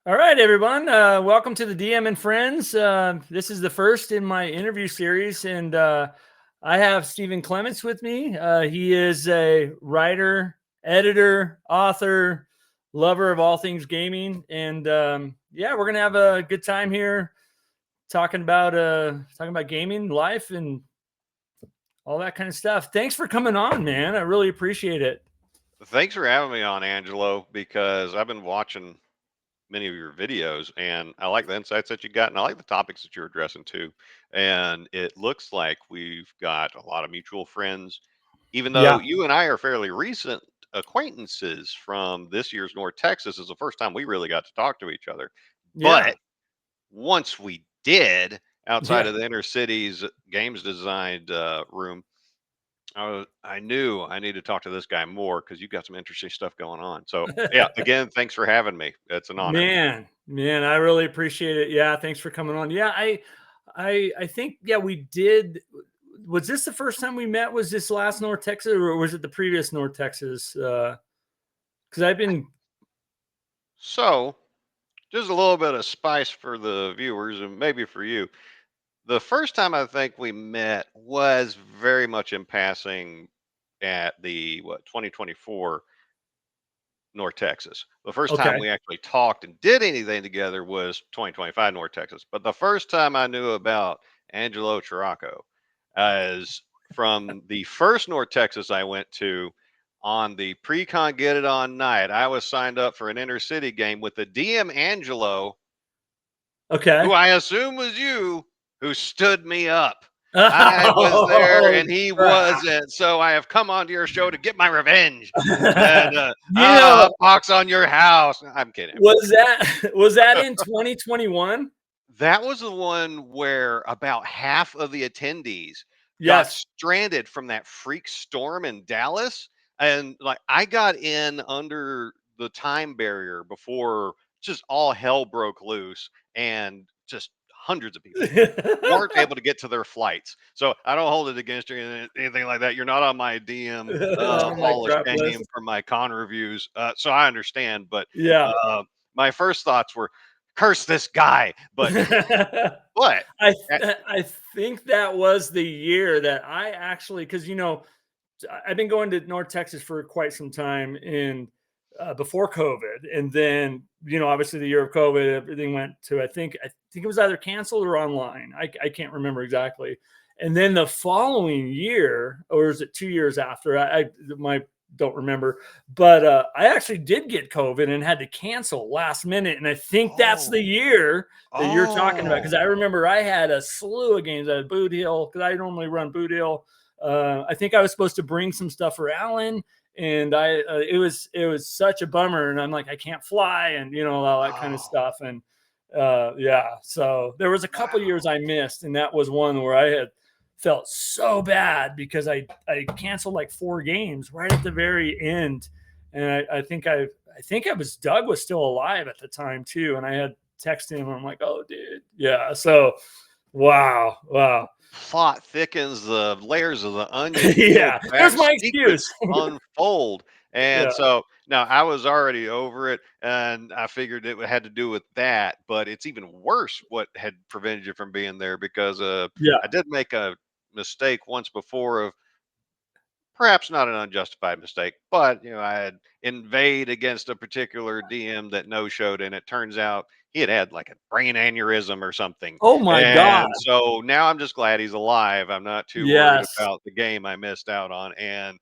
All right, everyone. Welcome to the DM and Friends. This is the first in my interview series, and I have Stephen Clements with me. He is a writer, editor, author, lover of all things gaming, and yeah, we're gonna have a good time here talking about gaming, life, and all that kind of stuff. Thanks for coming on, man. I really appreciate it. Thanks for having me on, Angelo, because I've been watching many of your videos and I like the insights that you got and I like the topics that you're addressing too. And it looks like we've got a lot of mutual friends, even though Yeah, you and I are fairly recent acquaintances from this year's North Texas is the first time we really got to talk to each other. yeah, But once we did, outside yeah. of the inner cities games designed room, I knew I need to talk to this guy more because you got some interesting stuff going on. So yeah, again, thanks for having me. It's an honor. Man, I really appreciate it. Yeah, thanks for coming on. Yeah, I think yeah, we did. Was this the first time we met? Was this last North Texas, or was it the previous North Texas? Because I've been So just a little bit of spice for the viewers and maybe for you. The first time I think we met was very much in passing at the 2024 North Texas. The first time okay. we actually talked and did anything together was 2025 North Texas. But the first time I knew about Angelo Chiraco as from the first North Texas I went to on the pre-con Get It On night. I was signed up for an inner city game with the DM Angelo, who Okay. I assume was you, who stood me up. I was there Oh, and he crap. wasn't. So I have come onto your show to get my revenge. And You know, pox on your house. I'm kidding, of was course. that in 2021? That was the one where about half of the attendees got Yes. stranded from that freak storm in Dallas. And like I got in under the time barrier before just all hell broke loose and just hundreds of people weren't able to get to their flights. So I don't hold it against you or anything like that. You're not on my DM On my Hall of crap Shame list. from my con reviews. So I understand. But Yeah. uh, my first thoughts were, curse this guy. But what? I I think that was the year that I actually, because I've been going to North Texas for quite some time, and before COVID, and then obviously the year of COVID, everything went to I think it was either canceled or online. I can't remember exactly. And then the following year, or is it 2 years after? I my don't remember, but I actually did get COVID and had to cancel last minute, and I think that's the Oh, year that you're talking about, because I oh, remember I had a slew of games at Boot Hill because I normally run Boot Hill. I think I was supposed to bring some stuff for Alan, and it was such a bummer. And I'm like, I can't fly, and all that kind of oh, stuff. And yeah, so there was a couple years wow. I missed, and that was one where I had felt so bad because I canceled like 4 games right at the very end, and I think Doug was still alive at the time too, and I had texted him. I'm like, oh dude, yeah. So wow. Plot thickens, the layers of the onion peel Yeah, back, there's my secrets excuse. unfold. And Yeah, so now I was already over it and I figured it had to do with that, but it's even worse what had prevented you from being there because yeah, I did make a mistake once before of perhaps not an unjustified mistake, but I had invade against a particular DM that no showed, and it turns out he had like a brain aneurysm or something. oh my god, And so now I'm just glad he's alive. I'm not too worried yes, about the game I missed out on, and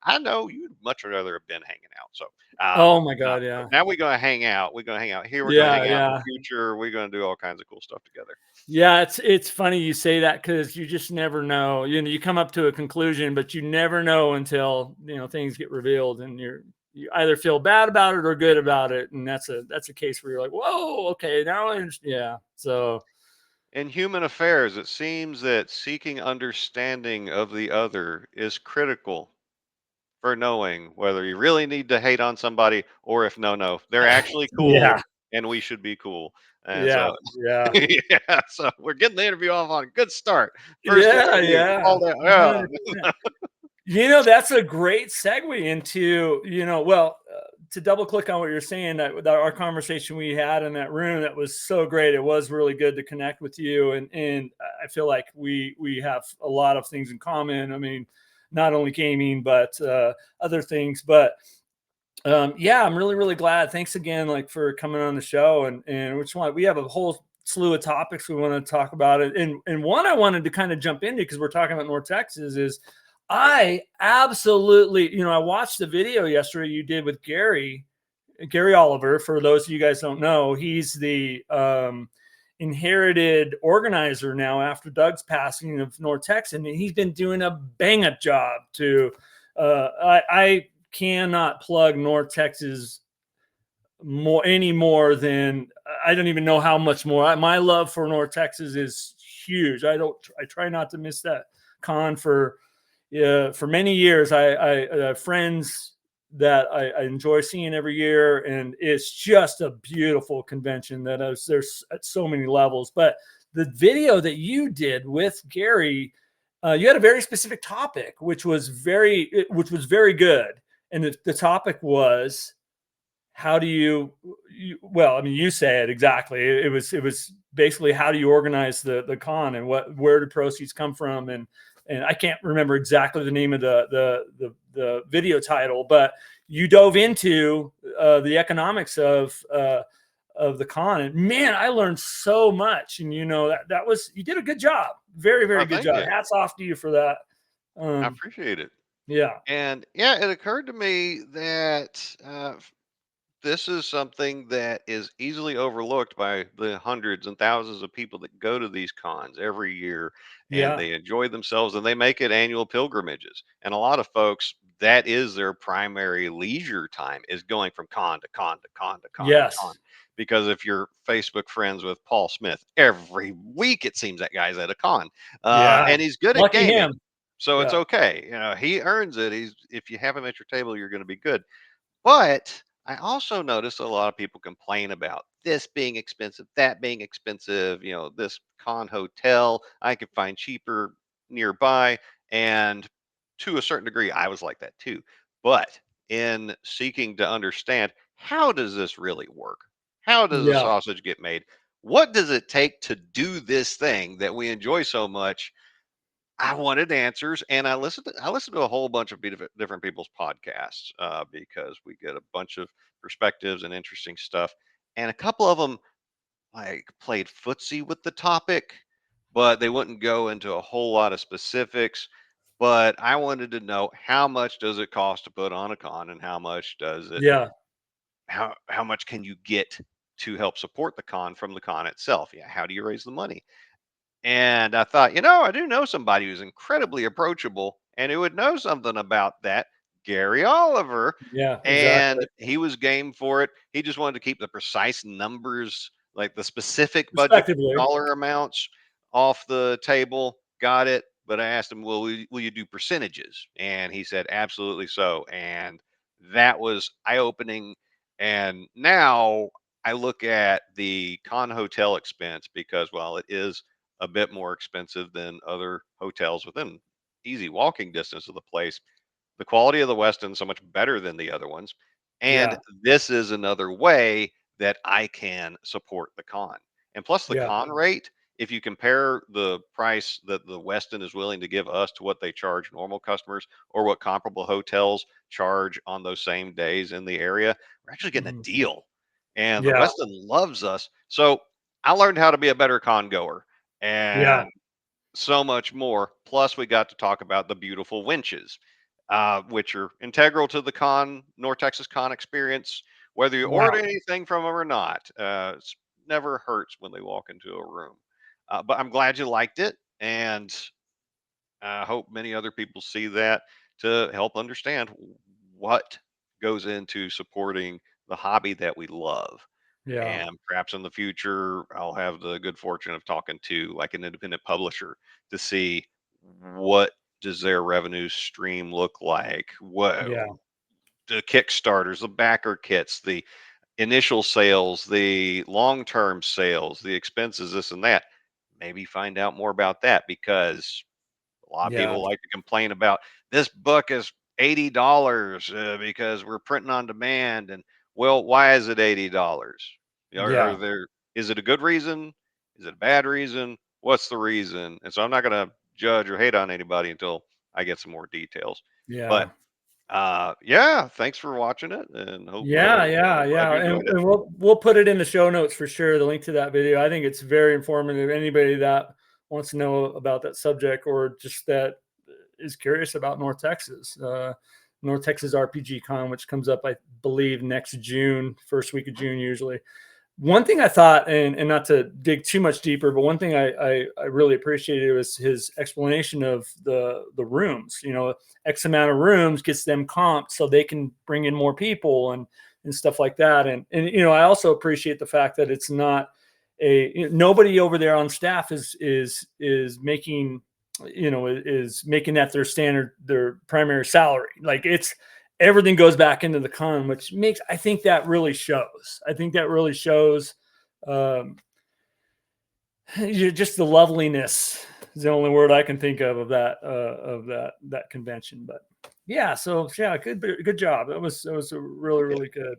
I know you'd much rather have been hanging out. So oh my god, yeah, now we're gonna hang out. We're gonna hang out here. We're gonna yeah, hang out in yeah. the future. We're gonna do all kinds of cool stuff together. Yeah, it's funny you say that because you just never know. You come up to a conclusion, but you never know until things get revealed, and you either feel bad about it or good about it, and that's a case where you're like, whoa, okay, now I understand. Yeah, so In human affairs, it seems that seeking understanding of the other is critical for knowing whether you really need to hate on somebody or if no, they're actually cool yeah, and we should be cool. And yeah, so, yeah, yeah, so we're getting the interview off on a good start. First yeah, interview, yeah, all that. Yeah. 100%. That's a great segue into, well, to double click on what you're saying, that our conversation we had in that room, that was so great. It was really good to connect with you, and I feel like we have a lot of things in common. I mean, not only gaming but other things. But yeah, I'm really really glad. Thanks again, like for coming on the show, and which one we have a whole slew of topics we want to talk about it. And one I wanted to kind of jump into because we're talking about North Texas is I absolutely, I watched the video yesterday you did with Gary Oliver. For those of you guys don't know, he's the inherited organizer now after Doug's passing of North Texas, and he's been doing a bang up job to. I cannot plug North Texas any more than I don't even know how much more. My love for North Texas is huge. I try not to miss that con for many years. I friends that I enjoy seeing every year, and it's just a beautiful convention there's at so many levels. But the video that you did with Gary, you had a very specific topic, which was very good, and the topic was how do well, I mean, you say it exactly. It was basically how do you organize the con, and where do proceeds come from, and I can't remember exactly the name of the video title, but you dove into the economics of the con, and man, I learned so much. And that was, you did a good job, very Oh, very good thank job. you. Hats off to you for that. I um appreciate it. yeah, And yeah, it occurred to me that this is something that is easily overlooked by the hundreds and thousands of people that go to these cons every year, and yeah, they enjoy themselves and they make it annual pilgrimages. And a lot of folks, that is their primary leisure time, is going from con to con to con to con to con. yes, Because if you're Facebook friends with Paul Smith, every week it seems that guy's at a con, yeah, and he's good at lucky gaming. him. So it's Yeah, okay. He earns it. If you have him at your table, you're going to be good. But I also notice a lot of people complain about this being expensive, that being expensive, this con hotel I could find cheaper nearby. And to a certain degree, I was like that too. But in seeking to understand, how does this really work? How does a yeah, sausage get made? What does it take to do this thing that we enjoy so much? I wanted answers, and I listened to a whole bunch of different people's podcasts, because we get a bunch of perspectives and interesting stuff. And a couple of them like played footsie with the topic, but they wouldn't go into a whole lot of specifics. But I wanted to know, how much does it cost to put on a con, and how much does it yeah, how much can you get to help support the con from the con itself? Yeah, how do you raise the money? And I thought, I do know somebody who's incredibly approachable and who would know something about that, Gary Oliver. yeah, exactly. And he was game for it. He just wanted to keep the precise numbers, like the specific budget Respectively. dollar amounts, off the table. Got it. But I asked him, well, will you do percentages? And he said, absolutely so. And that was eye opening. And now I look at the con hotel expense, because while it is a bit more expensive than other hotels within easy walking distance of the place, the quality of the Westin so much better than the other ones. And Yeah, this is another way that I can support the con. And plus the yeah, con rate, if you compare the price that the Westin is willing to give us to what they charge normal customers, or what comparable hotels charge on those same days in the area, we're actually getting a mhm, deal. And the yeah, Westin loves us. So I learned how to be a better con goer, yeah, and so much more. Plus, we got to talk about the beautiful winches, which are integral to the North Texas con experience, whether you wow, order anything from them or not. It's never hurts when they walk into a room. But I'm glad you liked it, and I hope many other people see that, to help understand what goes into supporting the hobby that we love. yeah, And perhaps in the future, I'll have the good fortune of talking to like an independent publisher to see what does their revenue stream look like. What yeah, the Kickstarters, the backer kits, the initial sales, the long-term sales, the expenses, this and that. Maybe find out more about that, because a lot of yeah, people like to complain about, this book is $80 because we're printing on demand. And well, why is it $80? Are Yeah. there, is it a good reason? Is it a bad reason? What's the reason? And so I'm not going to judge or hate on anybody until I get some more details. But Yeah. yeah, thanks for watching it, and Yeah, yeah, I'm glad yeah, you and enjoyed it. we'll put it in the show notes for sure, the link to that video. I think it's very informative. Anybody that wants to know about that subject or just that is curious about North Texas, North Texas RPG Con, which comes up, I believe, next June, first week of June usually. One thing I thought, and not to dig too much deeper, but one thing I really appreciated was his explanation of the rooms. You know, X amount of rooms gets them comped so they can bring in more people and stuff like that. And you know, I also appreciate the fact that it's not nobody over there on staff is making, you know, is making that their standard, their primary salary. Like it's everything goes back into the con, which makes, I think that really shows. I think that really shows um, just the loveliness is the only word I can think of that convention. But yeah, so yeah, good job. That was a really Yeah. really good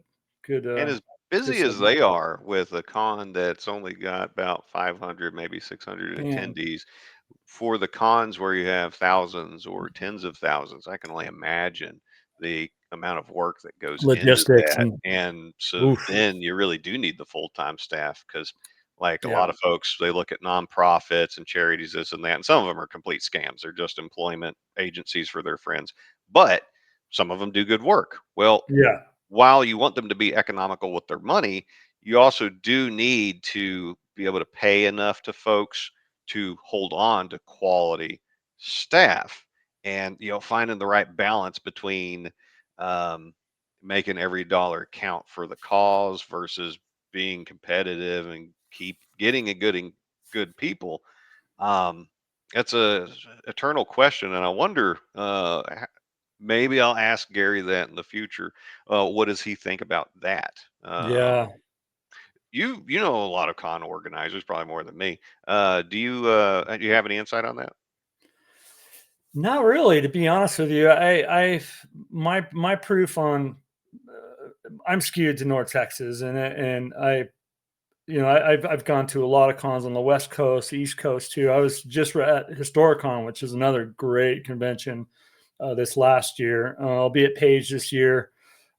And as good busy as segment. they are with a con that's only got about 500, maybe 600 Man, attendees, for the cons where you have thousands or tens of thousands, I can only imagine the amount of work that goes into logistics that. and And so oof, then you really do need the full-time staff, because like a yeah, lot of folks, they look at nonprofits and charities, this and that, and some of them are complete scams. They're just employment agencies for their friends. But some of them do good work. Well, yeah, while you want them to be economical with their money, you also do need to be able to pay enough to folks to hold on to quality staff, and finding the right balance between um, making every dollar count for the cause versus being competitive and keep getting a good people. um, that's a eternal question, and I wonder, maybe I'll ask Gary that in the future. What does he think about that? yeah. You know a lot of con organizers, probably more than me. Do you have any insight on that? Not really, to be honest with you. My proof on I'm skewed to North Texas, and you know, I've gone to a lot of cons on the West Coast, the East Coast too. I was just at Historicon, which is another great convention this last year. I'll be at Page this year.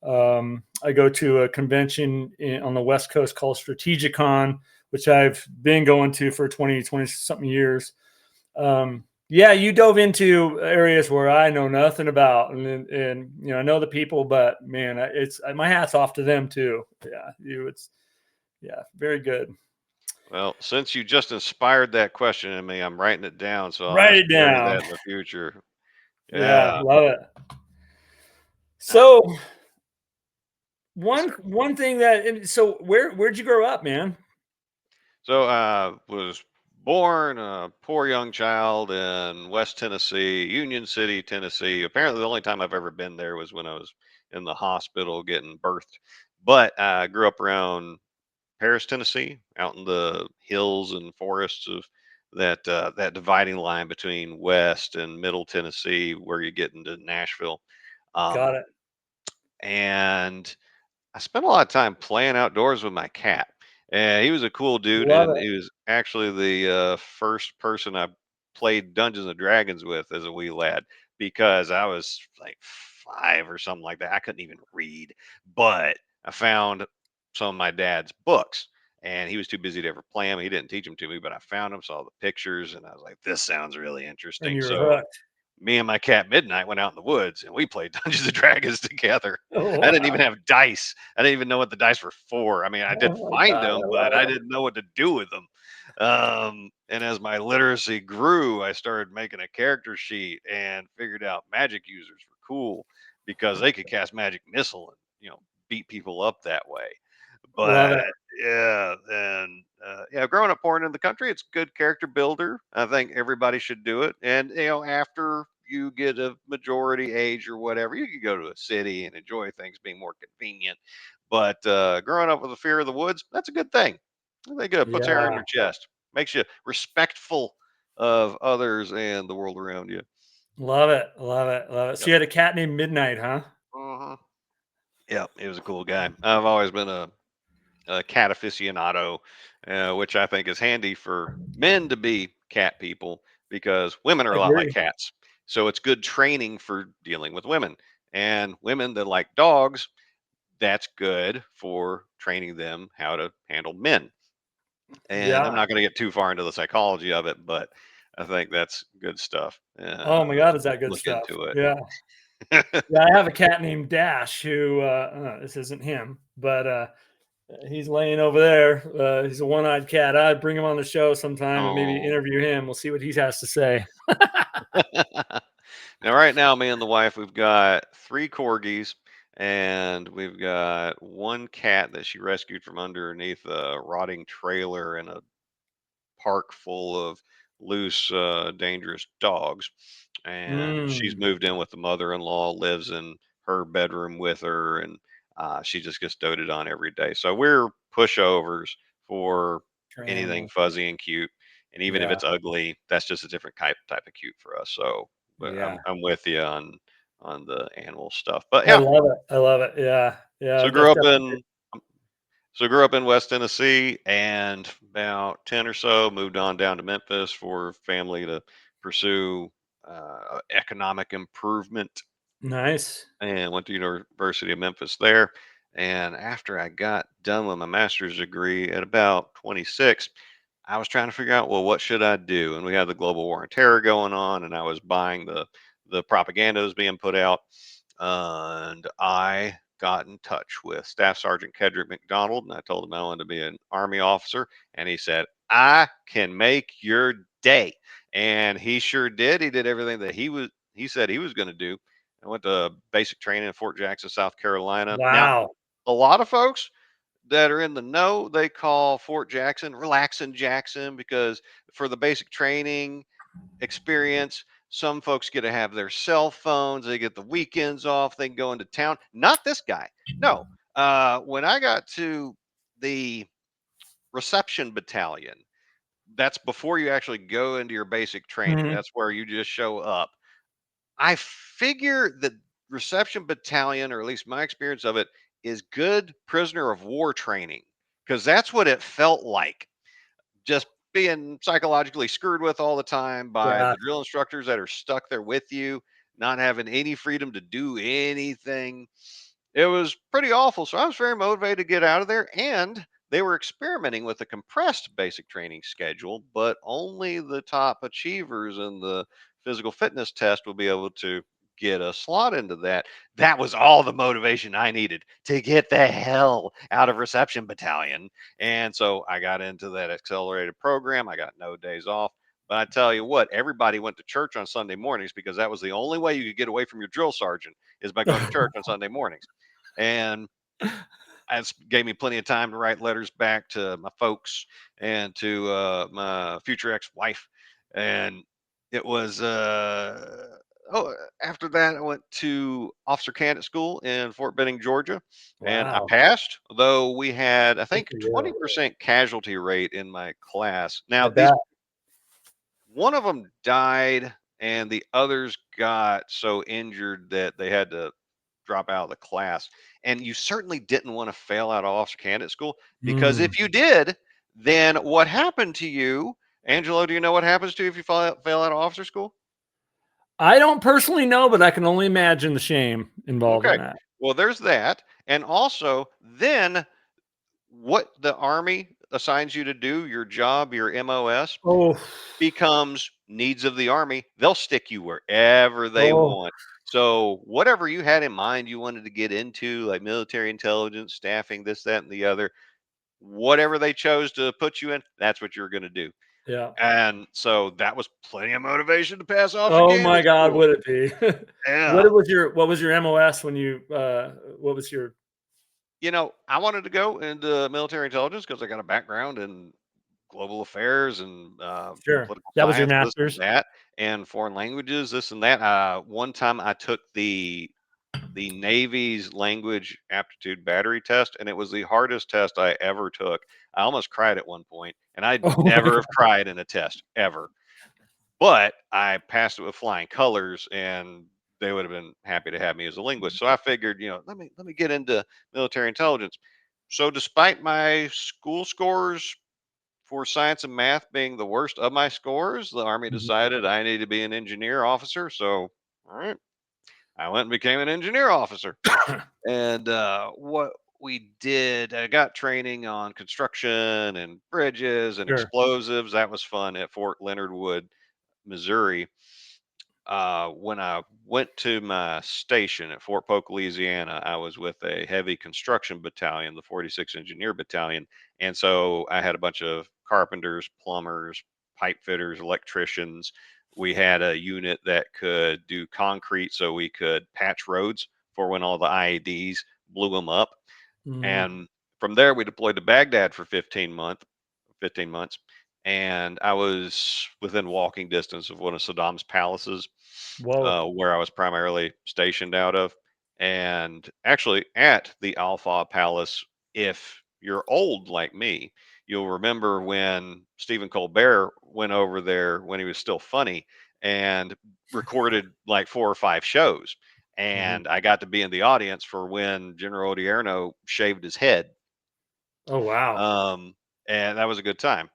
I go to a convention on the West Coast called Strategicon, which I've been going to for 20 something years. Yeah, you dove into areas where I know nothing about, and you know, I know the people, but man, it's my hat's off to them too. Yeah, it's yeah, very good. Well, since you just inspired that question in me, I'm writing it down, so I'll Write ask it Gary down. that in the future. Yeah, Yeah. love it. Uh, So yes, sir. one thing that so where'd you grow up, man? So was born a poor young child in West Tennessee, Union City, Tennessee. Apparently, the only time I've ever been there was when I was in the hospital getting birthed. But I grew up around Paris, Tennessee, out in the hills and forests of that dividing line between West and Middle Tennessee, where you get into Nashville. Got Um, it. and I spent a lot of time playing outdoors with my cat. And he was a cool dude, Love and it. he was actually the first person I played Dungeons and Dragons with as a wee lad, because I was like 5 or something like that. I couldn't even read, but I found some of my dad's books, and he was too busy to ever play them. He didn't teach them to me, but I found them, saw the pictures, and I was like, "This sounds really And interesting." you were So hooked. me and my cat Midnight went out in the woods and we played Dungeons and Dragons together. Oh, I didn't even wow. have dice. I didn't even know what the dice were for. I mean, I did Oh my find God, them, I but love I it. didn't know what to do with them. And as my literacy grew, I started making a character sheet and figured out magic users were cool because they could cast magic missile and beat people up that way. Love But it. yeah, and yeah, growing up born in the country, it's good character builder. I think everybody should do it. And after you get a majority age or whatever, you can go to a city and enjoy things being more convenient. But growing up with a fear of the woods, that's a good thing. I think it puts air in Yeah. your chest, makes you respectful of others and the world around you. Love it. Love it. Love it. So Yep. you had a cat named Midnight, huh? Uh-huh. Yep. He was a cool guy. I've always been a cat aficionado, which I think is handy for men to be cat people because women are I a lot like agree. cats. So it's good training for dealing with women. And women that like dogs, that's good for training them how to handle men. And I'm Yeah. not going to get too far into the psychology of it, but I think that's good stuff. Oh my God, is To that good look stuff? into Yeah. it. Yeah, I have a cat named Dash who this isn't him, but he's laying over there. He's a one-eyed cat. I'd bring him on the show sometime and maybe Oh. interview him. We'll see what he has to say. Now, right now, me and the wife, we've got three corgis, and we've got one cat that she rescued from underneath a rotting trailer in a park full of loose, dangerous dogs. And she's Mm, moved in with the mother-in-law, lives in her bedroom with her, and she just gets doted on every day. So we're pushovers for for anything animals. fuzzy and cute. And even if Yeah. it's ugly, that's just a different type of cute for us. So but Yeah. I'm with you on the animal stuff. But I yeah, love it. I love it. Yeah. Yeah. so That's grew up definitely in so grew up in West Tennessee, and about 10 or so moved on down to Memphis for family to pursue economic improvement, nice. and went to University of Memphis there. And after I got done with my master's degree at about 26, I was trying to figure out, well, what should I do? And we had the global war on terror going on, and I was buying the propaganda that was being put out. And I got in touch with Staff Sergeant Kedrick McDonald, and I told him I wanted to be an Army officer. And he said, I can make your day. And he sure did. He did everything that he said he was going to do. I went to basic training in Fort Jackson, South Carolina. Now, Wow. a lot of folks that are in the know, they call Fort Jackson relaxing Jackson because for the basic training experience, some folks get to have their cell phones, they get the weekends off, they can go into town. Not this guy. No. When I got to the reception battalion, that's before you actually go into your basic training. Mhm. That's where you just show up. I figure the reception battalion, or at least my experience of it, is good prisoner of war training because that's what it felt like. Just being psychologically screwed with all the time by Yeah. the drill instructors that are stuck there with you, not having any freedom to do anything. It was pretty awful. So I was very motivated to get out of there. And they were experimenting with a compressed basic training schedule, but only the top achievers in the physical fitness test will be able to get a slot into that. That was all the motivation I needed to get the hell out of reception battalion. And so I got into that accelerated program. I got no days off. But I tell you what, everybody went to church on Sunday mornings because that was the only way you could get away from your drill sergeant is by going to church on Sunday mornings. And it gave me plenty of time to write letters back to my folks and to my future ex-wife. And it was oh, after that I went to officer candidate school in Fort Benning, Georgia, and I Wow. passed, though we had, I Good think, for you. 20% casualty rate in my class. I Now these bet. one of them died, and the others got so injured that they had to drop out of the class. And you certainly didn't want to fail out of officer candidate school because Mm. if you did, then what happened to you, Angelo? Do you know what happens to you if you fail out of officer school? I don't personally know, but I can only imagine the shame involved in Okay. that. Well, there's that. And also, then what the Army assigns you to do, your job, your MOS, Oh, becomes needs of the Army. They'll stick you wherever they oh, want. So whatever you had in mind you wanted to get into, like military intelligence, staffing, this, that, and the other, whatever they chose to put you in, that's what you're going to do. yeah. And so that was plenty of motivation to pass officer Oh my candidate God, school. would it be? Yeah. What was your MOS when you what was your I wanted to go into military intelligence because I got a background in global affairs and sure. political That was your science, this and master's? that, and foreign languages, this and that. One time I took the Navy's language aptitude battery test, and it was the hardest test I ever took. I almost cried at one point, and I'd Oh my never have God. cried in a test ever. but I passed it with flying colors, and they would have been happy to have me as a linguist. So I figured, let me get into military intelligence. So despite my school scores for science and math being the worst of my scores, the Army Mhm. decided I needed to be an engineer officer. So, all right, I went and became an engineer officer. And what we did, I got training on construction and bridges and Sure. explosives. That was fun at Fort Leonard Wood, Missouri. When I went to my station at Fort Polk, Louisiana, I was with a heavy construction battalion, the 46th Engineer Battalion. And so I had a bunch of carpenters, plumbers, pipe fitters, electricians. We had a unit that could do concrete so we could patch roads for when all the IEDs blew them up. Mm. And from there, we deployed to Baghdad for 15 months. And I was within walking distance of one of Saddam's palaces, Whoa. where I was primarily stationed out of. And actually, at the Alpha Palace, if you're old like me, you'll remember when Stephen Colbert went over there when he was still funny and recorded like 4 or 5 shows. Mhm. And I got to be in the audience for when General Odierno shaved his head. Oh, wow. Um, and that was a good time.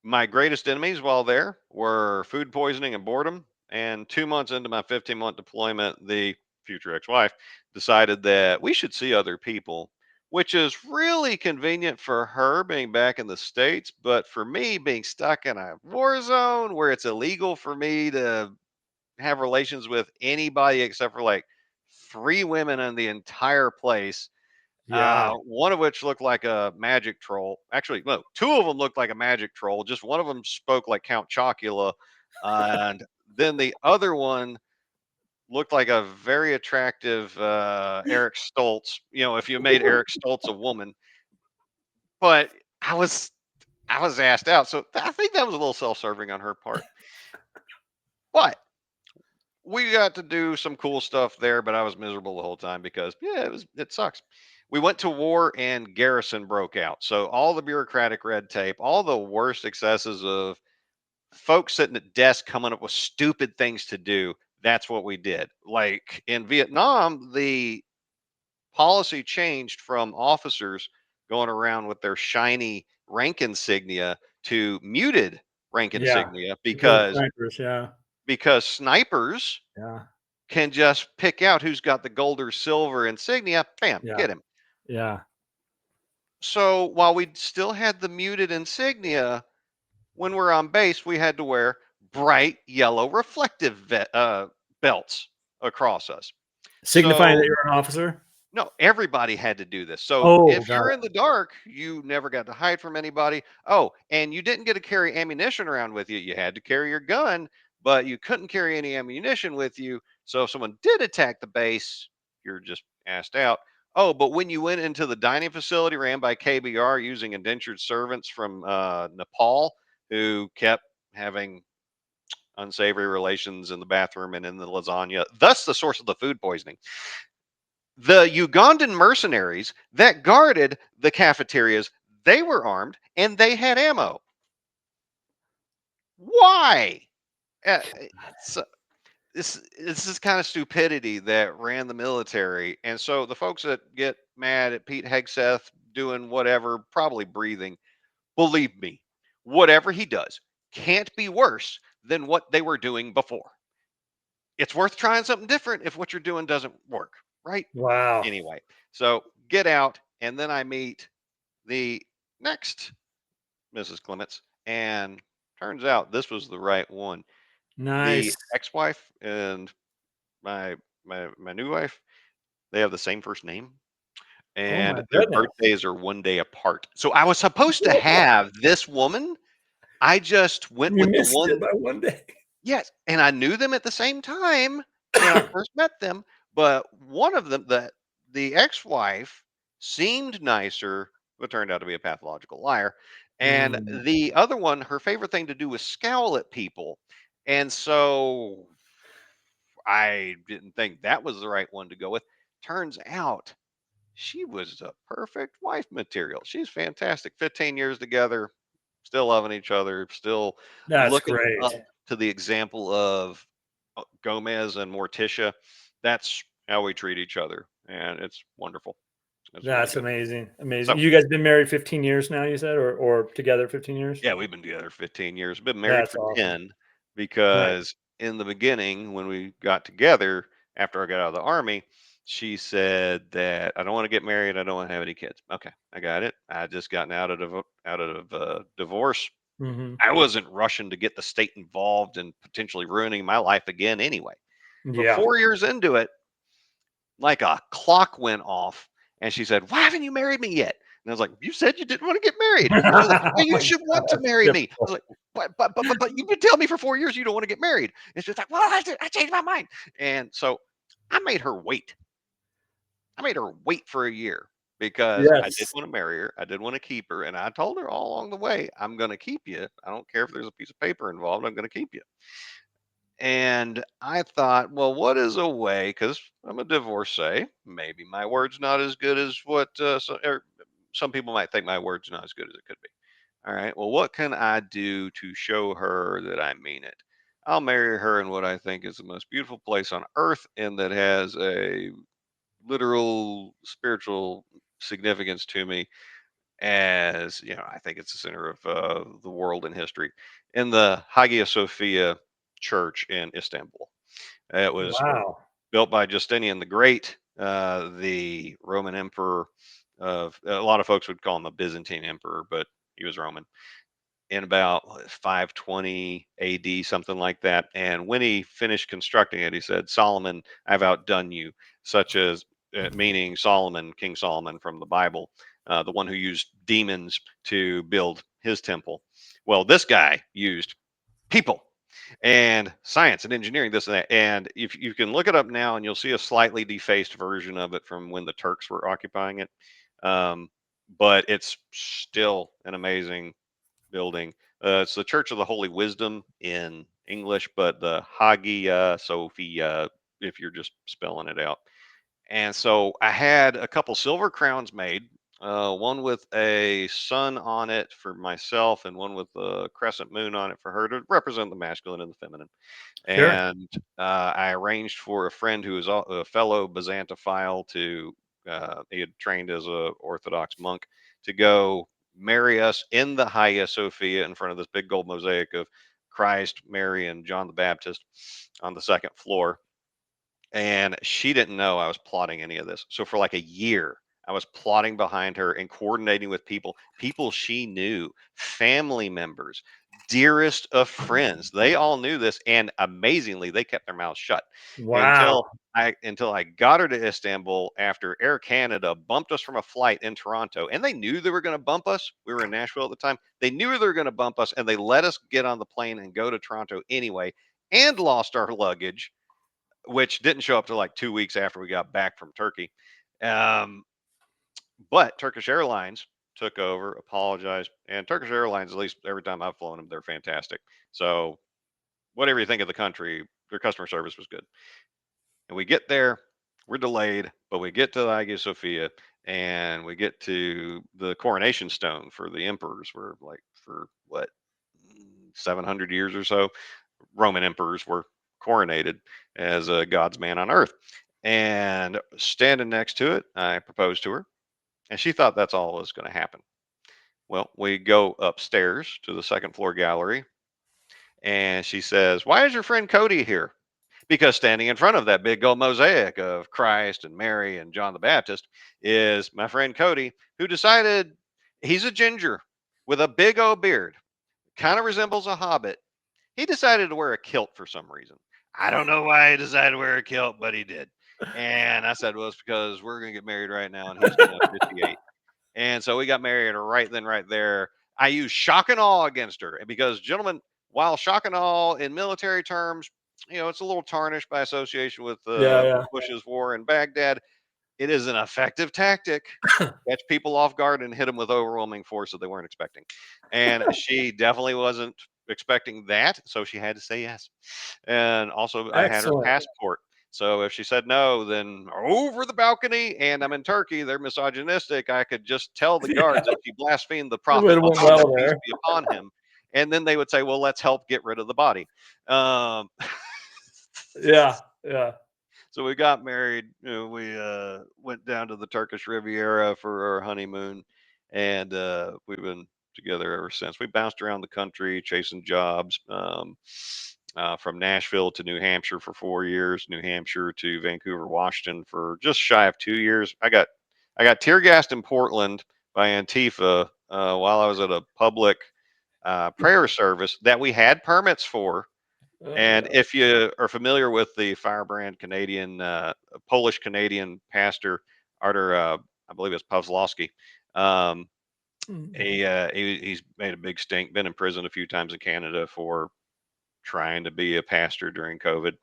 My greatest enemies while there were food poisoning and boredom. And 2 months into my 15-month deployment, the future ex wife decided that we should see other people, which is really convenient for her being back in the States. But for me, being stuck in a war zone where it's illegal for me to have relations with anybody except for like 3 women in the entire place, Yeah. one of which looked like a magic troll. Actually, no, 2 of them looked like a magic troll. Just one of them spoke like Count Chocula, and then the other one looked like a very attractive Eric Stoltz. If you made Eric Stoltz a woman, but I was I was asked out, so I think that was a little self-serving on her part. But we got to do some cool stuff there, but I was miserable the whole time because it sucks. We went to war and garrison broke out. So all the bureaucratic red tape, all the worst excesses of folks sitting at desks coming up with stupid things to do. That's what we did. Like in Vietnam, the policy changed from officers going around with their shiny rank insignia to muted rank Yeah. insignia Because of because snipers, yeah. snipers Yeah. can just pick out who's got the gold or silver insignia, bam, Yeah. get him. Yeah. So while we still had the muted insignia, when we're on base, we had to wear bright yellow reflective belts across us. Signifying that So you're an officer? no, everybody had to do this. So Oh, if got you're it. in the dark, you never got to hide from anybody. Oh, and you didn't get to carry ammunition around with you. You had to carry your gun, but you couldn't carry any ammunition with you. So if someone did attack the base, you're just asked out. Oh, but when you went into the dining facility ran by KBR using indentured servants from Nepal who kept having unsavory relations in the bathroom and in the lasagna, thus the source of the food poisoning. The Ugandan mercenaries that guarded the cafeterias, they were armed and they had ammo. Why? It's, this is kind of stupidity that ran the military. And so the folks that get mad at Pete Hegseth doing whatever, probably breathing, believe me, whatever he does can't be worse than what they were doing before. It's worth trying something different if what you're doing doesn't work, right? Wow. Anyway, so get out, and then I meet the next Mrs. Clements, and turns out this was the right one. The Nice. ex-wife and my new wife, they have the same first name, Oh and my their goodness. birthdays are one day apart. So I was supposed to have this woman. I just went You with the missed it one. by one day. Yes, and I knew them at the same time when I first met them, but one of them, the ex-wife, seemed nicer, but turned out to be a pathological liar. And Mm, the other one, her favorite thing to do was scowl at people. And so I didn't think that was the right one to go with. Turns out she was a perfect wife material. She's fantastic. 15 years together, still loving each other, still that's looking great. to the example of Gomez and Morticia. That's how we treat each other, and it's wonderful. It's really That's good. amazing. Amazing. So You guys been married 15 years now, you said, or together 15 years? yeah, we've been together 15 years. Been married That's for awesome. 10 Nice. because in the beginning, when we got together after I got out of the army, she said that I don't want to get married. I don't want to have any kids. Okay, I got it. I just gotten out of divorce. Hmm. I wasn't rushing to get the state involved and potentially ruining my life again anyway. But Yeah. 4 years into it, like a clock went off, and she said, "Why haven't you married me yet?" And I was like, "You said you didn't want to get married." And she's like, Oh "Well, you my should God, want to that's marry me." I was typical. like, "But you've been telling me for 4 years you don't want to get married." And she's like, "Well, I changed my mind." And so I made her wait. I made her wait for a year because I did Yes. want to marry her. I did want to keep her, and I told her all along the way, "I'm going to keep you. I don't care if there's a piece of paper involved. I'm going to keep you." And I thought, well, what is a way? Because I'm a divorcee. Maybe my word's not as good as what some people might think my word's not as good as it could be. All right. Well, what can I do to show her that I mean it? I'll marry her in what I think is the most beautiful place on earth and that has a literal spiritual significance to me. As you know, I think it's the center of the world and history in the Hagia Sophia Church in Istanbul. It was Wow. built by Justinian the Great, the Roman emperor of a lot of folks would call him a Byzantine emperor, but he was Roman in about 520 AD, something like that. And when he finished constructing it, he said, "Solomon, I've outdone you," such as meaning Solomon, King Solomon from the Bible, the one who used demons to build his temple. Well, this guy used people and science and engineering, this and that. And if you can look it up now, and you'll see a slightly defaced version of it from when the Turks were occupying it. Um, but it's still an amazing building. It's the Church of the Holy Wisdom in English, but the Hagia Sophia, if you're just spelling it out. And so I had a couple silver crowns made, one with a sun on it for myself, and one with a crescent moon on it for her to represent the masculine and the feminine. Sure. And I arranged for a friend who is a fellow Byzantophile to, he had trained as a Orthodox monk, to go marry us in the Hagia Sophia in front of this big gold mosaic of Christ, Mary, and John the Baptist on the second floor. And she didn't know I was plotting any of this. So for like a year, I was plotting behind her and coordinating with people she knew, family members, dearest of friends. They all knew this, and amazingly, they kept their mouths shut Wow. until I got her to Istanbul after Air Canada bumped us from a flight in Toronto, and they knew they were going to bump us. We were in Nashville at the time. They knew they were going to bump us, and they let us get on the plane and go to Toronto anyway, and lost our luggage, which didn't show up till like 2 weeks after we got back from Turkey. Um, but Turkish Airlines took over, apologized, and Turkish Airlines, at least every time I've flown them, they're fantastic. So whatever you think of the country, their customer service was good. And we get there, we're delayed, but we get to the Hagia Sophia and we get to the coronation stone for the emperors. We're like, for what, 700 years or so, Roman emperors were coronated as a God's man on earth. And standing next to it, I proposed to her, and she thought that's all that was going to happen. Well, we go upstairs to the second floor gallery, and she says, "Why is your friend Cody here?" Because standing in front of that big gold mosaic of Christ and Mary and John the Baptist is my friend Cody, who decided he's a ginger with a big old beard, kind of resembles a hobbit. He decided to wear a kilt for some reason. I don't know why he decided to wear a kilt, but he did. And I said, well, it's because we're going to get married right now and he's going to officiate. And so we got married right then, right there. I used shock and awe against her because, gentlemen, while shock and awe in military terms, it's a little tarnished by association with Yeah, yeah. Bush's war in Baghdad. It is an effective tactic. Catch people off guard and hit them with overwhelming force that they weren't expecting. And she definitely wasn't expecting that, so she had to say yes. And also, I had her Excellent. passport. So if she said no, then over the balcony, and I'm in Turkey, they're misogynistic. I could just tell the guards Yeah. that she blasphemed the It would prophet have went Muhammad, well peace there. be upon him. and then they would say, well, let's help get rid of the body. Um, Yeah. Yeah. so we got married. We went down to the Turkish Riviera for our honeymoon, and we've been together ever since. We bounced around the country chasing jobs, from Nashville to New Hampshire for 4 years, New Hampshire to Vancouver, Washington for just shy of 2 years. I got tear gassed in Portland by Antifa while I was at a public prayer service that we had permits for. Oh And God. if you are familiar with the firebrand Canadian, Polish Canadian pastor, Artur, I believe it's Pawlowski, um, Mm. he's made a big stink, been in prison a few times in Canada for trying to be a pastor during COVID.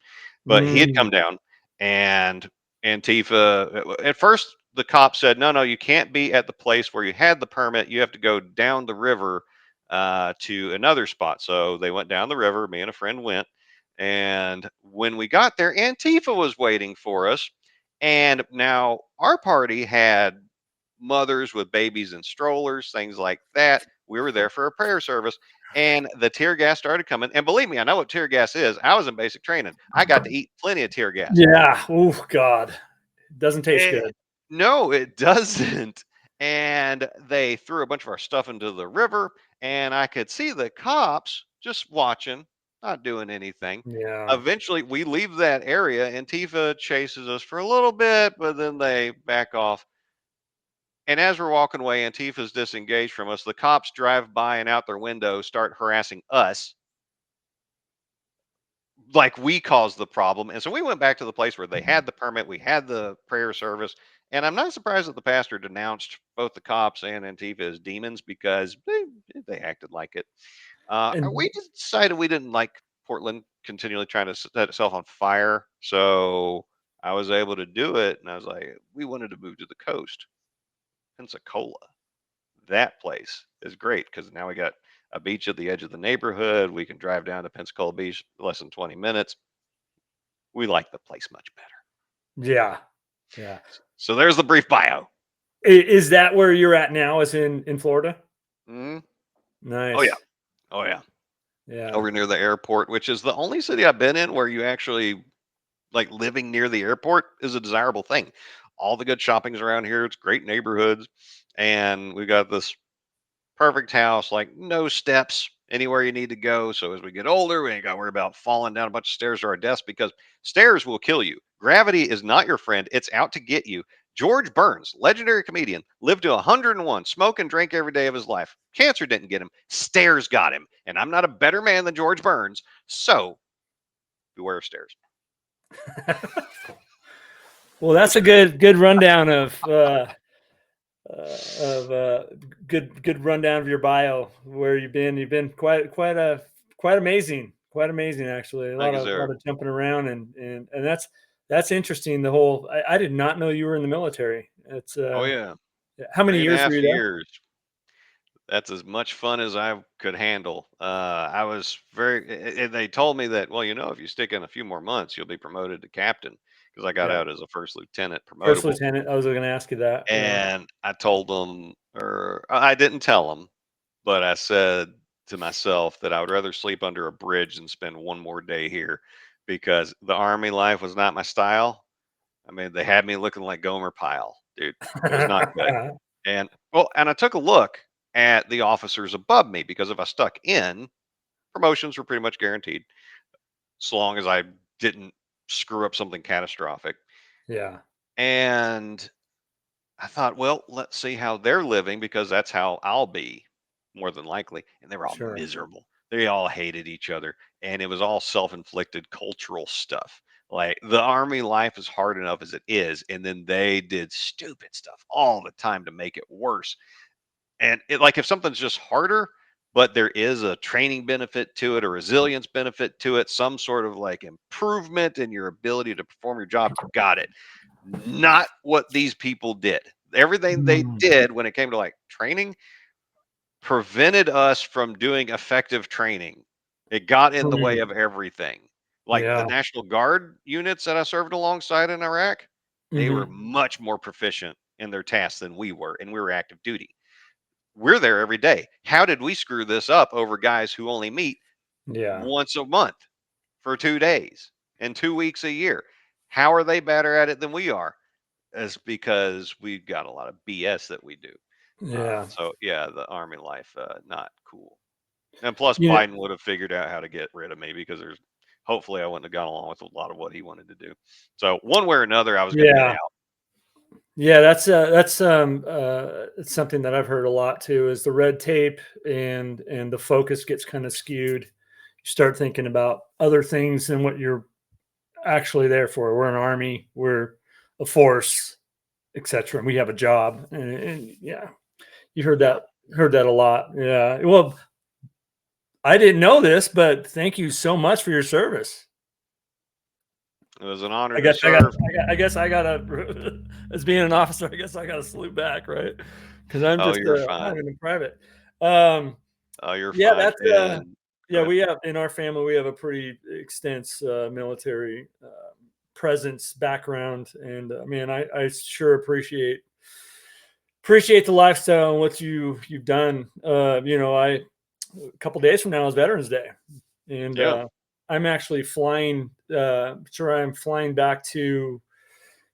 But he had Mm. come down, and Antifa, at first, the cop said, no, no, you can't be at the place where you had the permit. You have to go down the river to another spot. So they went down the river. Me and a friend went. And when we got there, Antifa was waiting for us. And now our party had mothers with babies in strollers, things like that. We were there for a prayer service, and the tear gas started coming. And believe me, I know what tear gas is. I was in basic training. I got to eat plenty of tear gas. Yeah. Oh God. Doesn't taste Eh, good. no, it doesn't. And they threw a bunch of our stuff into the river, and I could see the cops just watching, not doing anything. Yeah. Eventually, we leave that area. Antifa chases us for a little bit, but then they back off. And as we're walking away, Antifa's disengaged from us. The cops drive by and out their windows start harassing us like we caused the problem. And so we went back to the place where they had the permit, we had the prayer service. And I'm not surprised that the pastor denounced both the cops and Antifa as demons because they acted like it. And We just decided we didn't like Portland continually trying to set itself on fire. So I was able to do it. And I was like, we wanted to move to the coast, Pensacola. That place is great because now we got a beach at the edge of the neighborhood. We can drive down to Pensacola Beach less than 20 minutes. We like the place much better. yeah. Yeah. So there's the brief bio. Is that where you're at now? Is in Florida? Mhm. Oh yeah, Nice. oh yeah. Yeah. Over near the airport, which is the only city I've been in where you actually like living near the airport is a desirable thing. All the good shopping's around here. It's great neighborhoods, and we got this perfect house, like no steps anywhere you need to go. So as we get older, we ain't got to worry about falling down a bunch of stairs to our desk because stairs will kill you. Gravity is not your friend, it's out to get you. George Burns, legendary comedian, lived to 101, smoke and drink every day of his life. Cancer didn't get him, stairs got him. And I'm not a better man than George Burns. So beware of stairs. Well, that's a good rundown of good rundown of your bio where you've been. You've been quite amazing, quite amazing actually. A Thank lot you, of sir. lot of jumping around and that's interesting. The whole I did not know you were in the military. It's Oh, yeah. how many Three and a years were half you there? years. That's as much fun as I could handle. I was they told me that, well, if you stick in a few more months, you'll be promoted to captain because I got Yeah, out as a first lieutenant first promotable. lieutenant. I was going to ask you that. Yeah, And I told them, or I didn't tell them, but I said to myself that I would rather sleep under a bridge than spend one more day here because the army life was not my style. I mean, they had me looking like Gomer Pyle, dude. It was not good. And I took a look at the officers above me because if I stuck in, promotions were pretty much guaranteed, so long as I didn't screw up something catastrophic. yeah, And I thought, well, let's see how they're living because that's how I'll be more than likely. And they were all sure. miserable. They all hated each other. And it was all self inflicted cultural stuff. Like the army life is hard enough as it is. And then they did stupid stuff all the time to make it worse. And like if something's just harder, but there is a training benefit to it, a resilience benefit to it, some sort of like improvement in your ability to perform your job, got it. Not what these people did. Everything they Mm, did when it came to like training prevented us from doing effective training. It got in the way mm, of everything. Like the yeah. National Guard units that I served alongside in Iraq, they were Hmm. much more proficient in their tasks than we were, and we were active duty. we're there every day. How did we screw this up over guys who only meet Yeah. once a month for 2 days and 2 weeks a year? How are they better at it than we are? It's because we've got a lot of BS that we do. Yeah. So yeah, the army life, not cool. And plus, You know, Biden would have figured out how to get rid of me because hopefully I wouldn't have gone along with a lot of what he wanted to do. So one way or another, I was going to get yeah. out. Yeah, it's something that I've heard a lot too, is the red tape and the focus gets kind of skewed. You start thinking about other things than what you're actually there for. We're an army, we're a force, etc. And we have a job. And yeah, you Yeah, heard that a lot. Yeah. Well, I didn't know this, but thank you so much for your service. it was an honor I to guess serve. I guess I gotta, as being an officer, I guess I gotta salute back, right? Because I'm Oh, just you're I'm fine. in private. Um, Oh, you're yeah, fine. And go yeah, ahead. we have in our family we have a pretty extensive military presence background, and man, I sure appreciate the lifestyle and what you've done. I a couple days from now is Veterans Day, and Yeah. I'm actually flying. Sure, I'm flying back to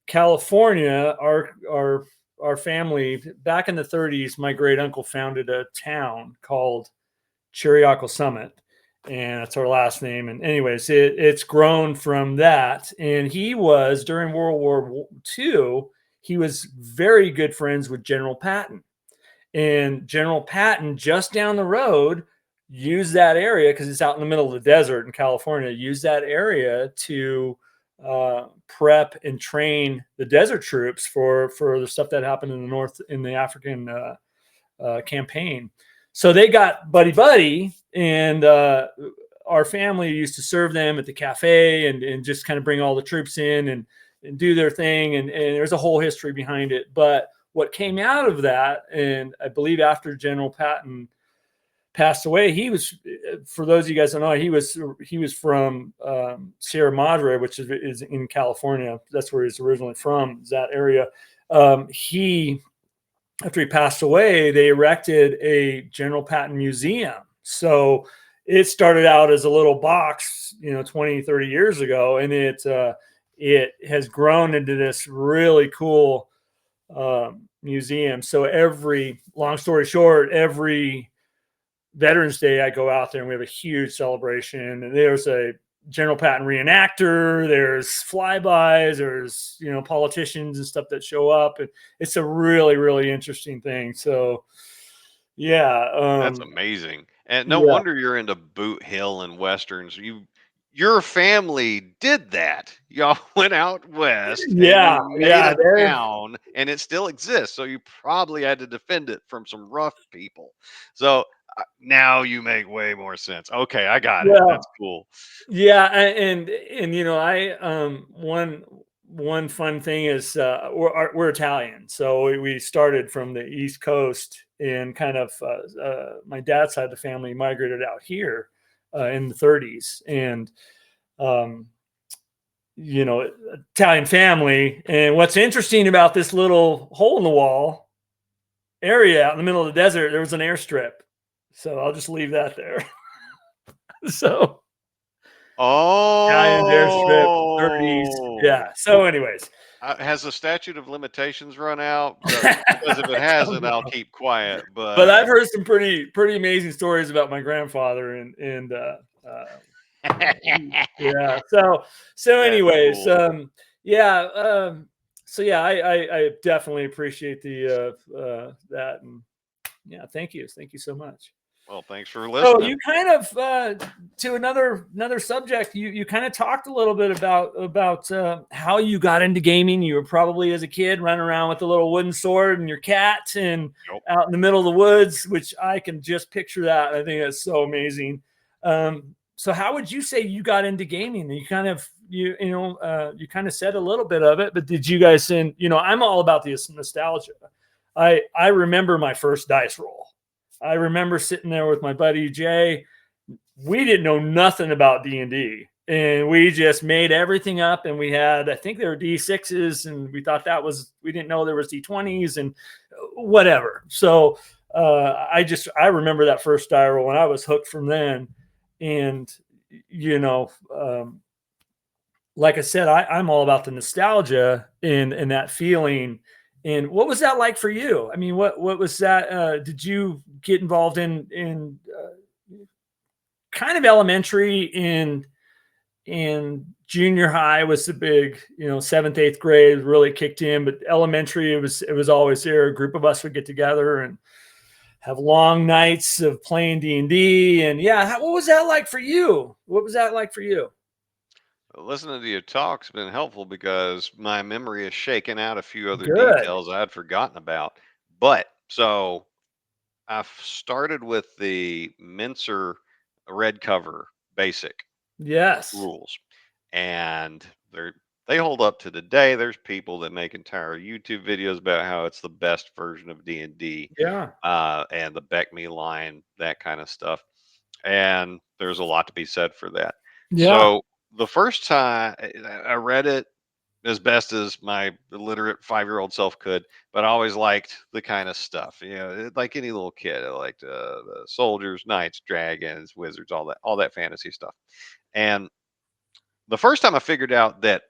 California. Our family back in the 30s, my great uncle founded a town called Chiriaco Summit, and that's our last name. And anyways, it's grown from that. And he was during World War II. He was very good friends with General Patton, and General Patton just down the road used that area because it's out in the middle of the desert in California. Used that area to prep and train the desert troops for the stuff that happened in the north in the African campaign. So they got buddy, and our family used to serve them at the cafe and just kind of bring all the troops in and do their thing. And there's a whole history behind it. But what came out of that, and I believe after General Patton passed away, he was, for those of you guys don't know, he was from Sierra Madre, which is in California. That's where he's originally from, that area. He After he passed away, they erected a General Patton museum. So it started out as a little box, 20, 30 years ago, and it has grown into this really cool museum. So long story short, every Veterans Day, I go out there and we have a huge celebration. And there's a General Patton reenactor, there's flybys, there's politicians and stuff that show up, and it's a really really interesting thing. So yeah, That's amazing. And no yeah, wonder you're into Boot Hill and Westerns. Your family did that. Y'all went out west and yeah, you made yeah. a town and it still exists. So you probably had to defend it from some rough people. So now you make way more sense. Okay, I got it. Yeah, That's cool. yeah, and I one fun thing is we're Italian, so we started from the East Coast and kind of my dad's side of the family migrated out here in the 30s, and um, Italian family. And what's interesting about this little hole in the wall area out in the middle of the desert, there was an airstrip. So I'll just leave that there. So Italian airstrip, 30s. Oh, Yeah. So, anyways, has the statute of limitations run out? Because if it I don't hasn't, I'll know. keep quiet. But I've But heard some pretty amazing stories about my grandfather and yeah. So that's anyways, cool. yeah. So yeah, I definitely appreciate the that, and yeah, thank you so much. Well, thanks for So listening. you kind of to another subject. You kind of talked a little bit about how you got into gaming. You were probably as a kid running around with a little wooden sword and your cat and Yep. out in the middle of the woods, which I can just picture that. I think that's so amazing. So how would you say you got into gaming? You kind of you kind of said a little bit of it, but did you guys I'm all about this nostalgia. I remember my first dice roll. I remember sitting there with my buddy Jay. We didn't know nothing about D&D, and we just made everything up. And we had, I think there were D6s, and we thought we didn't know there was D20s and whatever. So I remember that first die roll and I was hooked from then. And you know, like I said, I'm all about the nostalgia and that feeling. And what was that like for you? I mean, what was that? Did you get involved in kind of elementary and junior high was the big, seventh, eighth grade really kicked in, but elementary it was always there. A group of us would get together and have long nights of playing D&D. And yeah, what was that like for you? What was that like for you? Listening to your talk's been helpful because my memory has shaken out a few other Good. details I had forgotten about. But so I've started with the Mincer red cover basic Yes. rules, and they hold up to today. There's people that make entire YouTube videos about how it's the best version of D&D, Yeah. and the Beck Me line, that kind of stuff. And there's a lot to be said for that. Yeah. So the first time I read it as best as my illiterate 5-year-old self could, but I always liked the kind of stuff, like any little kid. I liked the soldiers, knights, dragons, wizards, all that fantasy stuff. And the first time I figured out that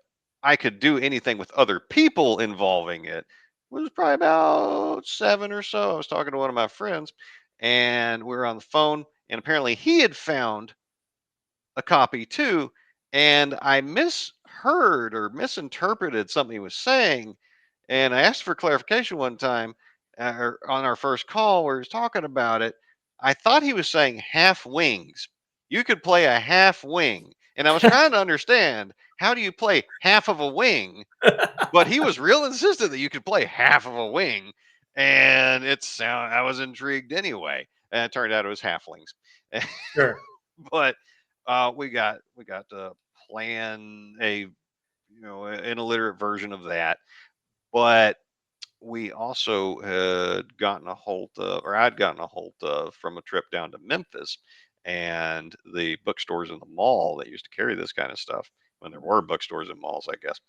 I could do anything with other people involving it was probably about 7 or so. I was talking to one of my friends, and we were on the phone, and apparently he had found a copy too, and I misheard or misinterpreted something he was saying, and I asked for clarification one time, on our first call where he was talking about it. I thought he was saying half wings. You could play a half wing, and I was trying to understand, how do you play half of a wing? But he was real insistent that you could play half of a wing, and I was intrigued anyway, and it turned out it was halflings. Sure. But we got to plan an illiterate version of that. But we also had gotten a hold of, or I'd gotten a hold of, from a trip down to Memphis, and the bookstores in the mall that used to carry this kind of stuff, when there were bookstores in malls, I guess.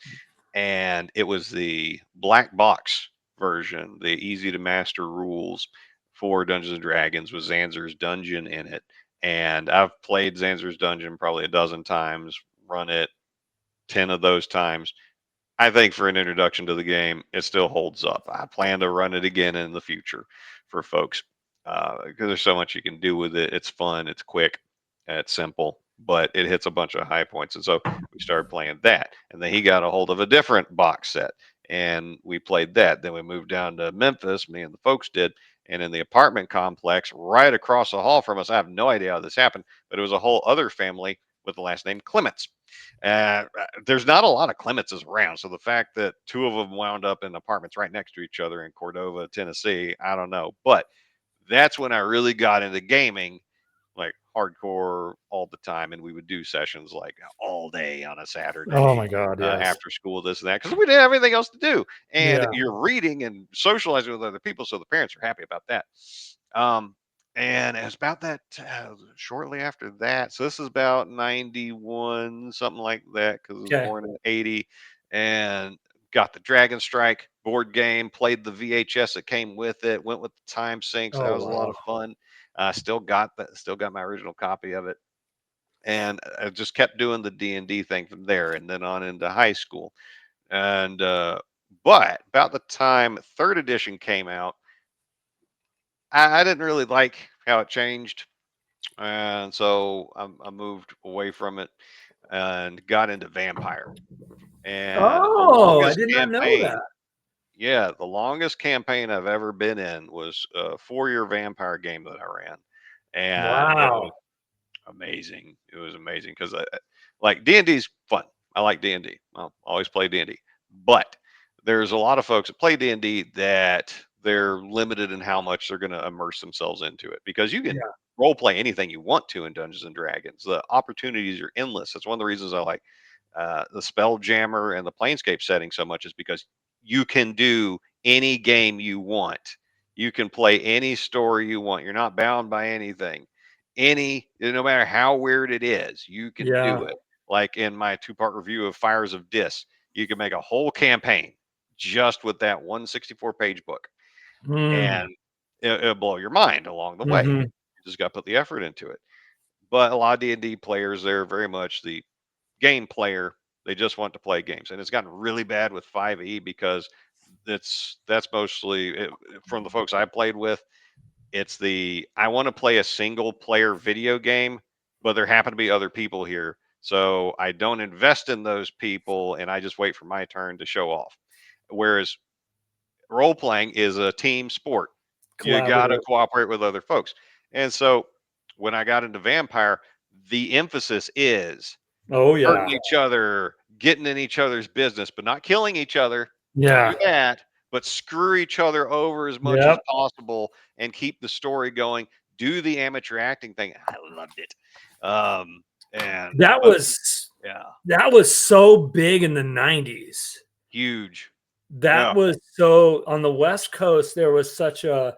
And it was the black box version, the easy to master rules for Dungeons and Dragons, with Zanzer's Dungeon in it. And I've played Zanzer's Dungeon probably a dozen times, run it 10 of those times. I think for an introduction to the game, it still holds up. I plan to run it again in the future for folks, because there's so much you can do with it. It's fun, it's quick, it's simple, but it hits a bunch of high points. And so we started playing that. And then he got a hold of a different box set, and we played that. Then we moved down to Memphis, me and the folks did. And in the apartment complex right across the hall from us, I have no idea how this happened, but it was a whole other family with the last name Clements. There's not a lot of Clemenses around, so the fact that two of them wound up in apartments right next to each other in Cordova, Tennessee, I don't know. But that's when I really got into gaming, like hardcore all the time, and we would do sessions like all day on a Oh Saturday, my God. Yes. after school, this and that, because we didn't have anything else to do. And Yeah. you're reading and socializing with other people, so the parents are happy about that. Um, and it was about that, shortly after that. So this is about 91, something like that, because I was Okay. born in 80, and got the Dragon Strike board game, played the VHS that came with it, went with the time sync. So that Oh was a lot wow. of fun. Still got my original copy of it. And I just kept doing the D&D thing from there, and then on into high school. And, but about the time third edition came out, I didn't really like how it changed, and so I moved away from it and got into Vampire. And the Oh, I longest did not know campaign, that. yeah, the longest campaign I've ever been in was a 4-year Vampire game that I ran, and it was Wow. amazing. It was amazing because like D&D's fun. I like D&D. I'll always play D&D, but there's a lot of folks that play D&D that they're limited in how much they're going to immerse themselves into it, because you can Yeah. role play anything you want to in Dungeons and Dragons. The opportunities are endless. That's one of the reasons I like, the Spelljammer and the Planescape setting so much, is because you can do any game you want. You can play any story you want. You're not bound by anything. No matter how weird it is, you can do Yeah. it. Like in my 2-part review of Fires of Dis, you can make a whole campaign just with that 164-page book. And Hmm. it'll blow your mind along the way. Hmm. You just got to put the effort into it. But a lot of D&D players, they're very much the game player. They just want to play games, and it's gotten really bad with 5e because that's mostly from the folks I played with. It's the I want to play a single player video game, but there happen to be other people here, so I don't invest in those people, and I just wait for my turn to show off. Whereas role playing is a team sport. You got to Collaborative. cooperate with other folks. And so when I got into vampire, the emphasis is Oh hurting yeah. each other, getting in each other's business, but not killing each other. Don't do Yeah. that, but screw each other over as much as Yep. possible and keep the story going. Do the amateur acting thing. I loved it. Um, and That but was yeah, that was so big in the 90s. huge. That Yeah. was so on the West Coast, there was such a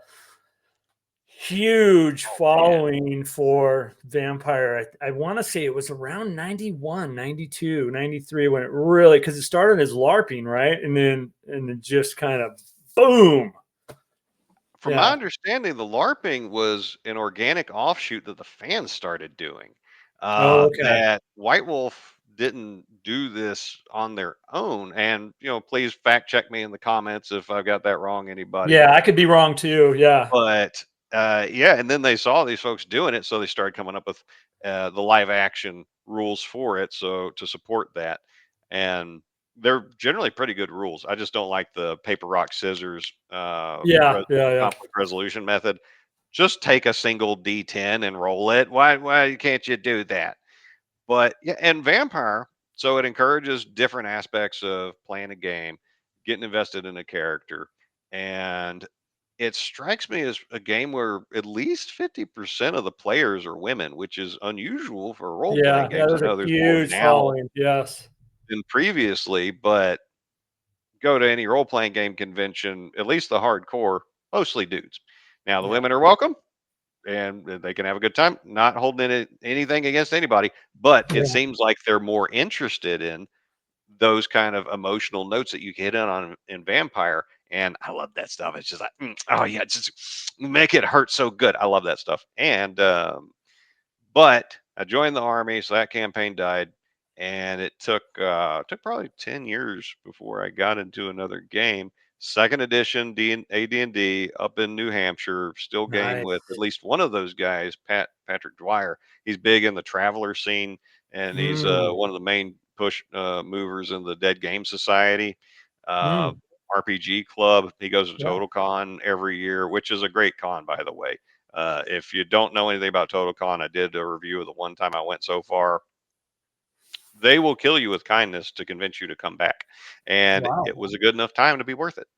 huge Oh man. following for Vampire. I want to say it was around 91, 92, 93 when it really, because it started as LARPing, right? And then just kind of boom. From my Yeah. understanding, the LARPing was an organic offshoot that the fans started doing. Oh, okay. That White Wolf didn't do this on their own. And, please fact check me in the comments if I've got that wrong, anybody. Yeah, I could be wrong too. Yeah. But yeah, and then they saw these folks doing it, so they started coming up with the live action rules for it, so to support that, and they're generally pretty good rules. I just don't like the paper rock scissors Yeah. Yeah. Yeah. conflict resolution method. Just take a single D10 and roll it. Why can't you do that? But yeah, and Vampire, so it encourages different aspects of playing a game, getting invested in a character, and it strikes me as a game where at least 50% of the players are women, which is unusual for role Yeah. playing Yeah. games. I There's a know there's more huge now following. Yes. than previously, but go to any role playing game convention, at least the hardcore, mostly dudes. Now the Yeah. women are welcome and they can have a good time. Not holding anything against anybody, but it Yeah. seems like they're more interested in those kind of emotional notes that you get on in Vampire. And I love that stuff. It's just like, oh yeah, just make it hurt so good. I love that stuff. And but I joined the army, so that campaign died, and it took probably 10 years before I got into another game. Second edition AD&D up in New Hampshire, still game with at Nice. least one of those guys, Patrick Dwyer. He's big in the traveler scene, and he's Mm, one of the main push movers in the Dead Game Society. Uh, mm, RPG Club. He goes to yeah. Total Con every year, which is a great con, by the way. If you don't know anything about Total Con, I did a review of the one time I went so far. They will kill you with kindness to convince you to come back. And Wow. it was a good enough time to be worth it.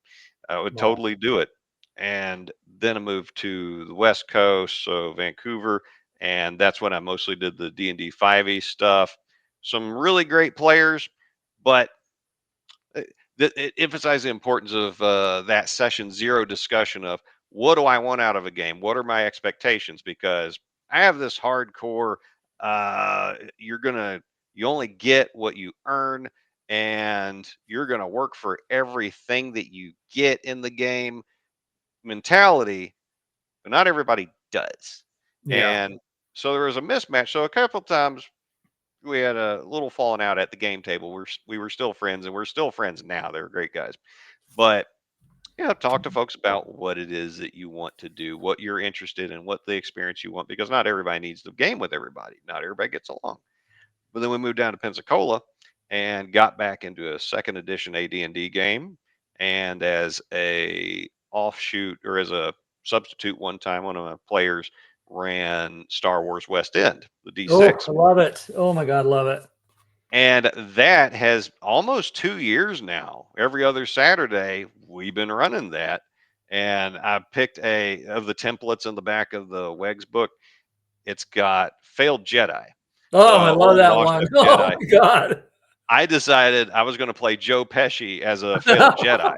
I would Wow. totally do it. And then I moved to the West Coast, so Vancouver, and that's when I mostly did the D&D 5e stuff. Some really great players, but uh, it emphasized the importance of that session zero discussion of what do I want out of a game? What are my expectations? Because I have this hardcore, you're going to, you only get what you earn and you're going to work for everything that you get in the game mentality, but not everybody does. Yeah. And so there was a mismatch. So a couple times we had a little falling out at the game table. We were still friends, and we're still friends now. They're great guys, but yeah, talk to folks about what it is that you want to do, what you're interested in, what the experience you want, because not everybody needs to game with everybody. Not everybody gets along. But then we moved down to Pensacola and got back into a second edition AD&D game, and as a offshoot or as a substitute, one time one of my players ran Star Wars West End, the Oh, D6. I love it. Oh my God, love it. And that has almost 2 years now. Every other Saturday, we've been running that. And I picked a of the templates in the back of the Wegs book. It's got failed Jedi. Oh, I So love old that washed one. up Oh Jedi. my God. I decided I was going to play Joe Pesci as a failed Jedi.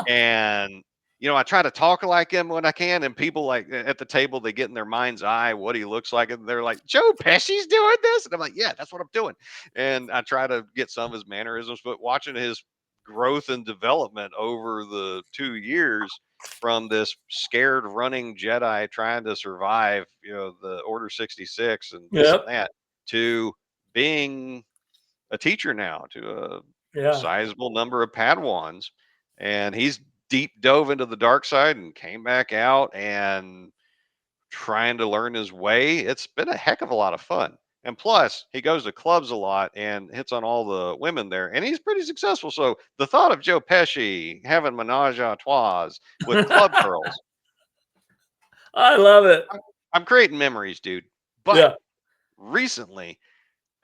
And I try to talk like him when I can, and people like at the table they get in their mind's eye what he looks like, and they're like, "Joe Pesci's doing this," and I'm like, "Yeah, that's what I'm doing." And I try to get some of his mannerisms, but watching his growth and development over the 2 years, from this scared running Jedi trying to survive, the Order 66 and this and Yep. that, to being a teacher now to a Yeah. sizable number of Padawans. And he's deep dove into the dark side and came back out and trying to learn his way. It's been a heck of a lot of fun. And plus, he goes to clubs a lot and hits on all the women there, and he's pretty successful. So the thought of Joe Pesci having menage a trois with club girls, I love it. I'm creating memories, dude. But Yeah. recently,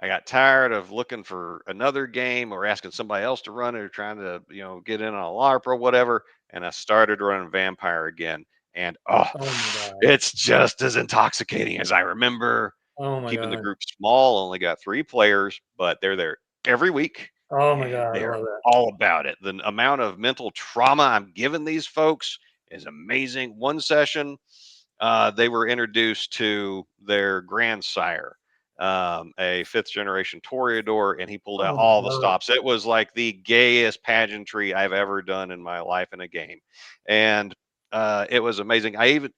I got tired of looking for another game or asking somebody else to run it or trying to, get in on a LARP or whatever. And I started running Vampire again. And Oh my god. it's just as intoxicating as I remember. Oh I'm my keeping the god. group small, only got 3 players, but they're there every week Oh my and god. I they're love it. all about it. The amount of mental trauma I'm giving these folks is amazing. One session, they were introduced to their grandsire, a fifth generation Toreador, and he pulled out Oh my all the god. stops. It was like the gayest pageantry I've ever done in my life in a game, and it was amazing. I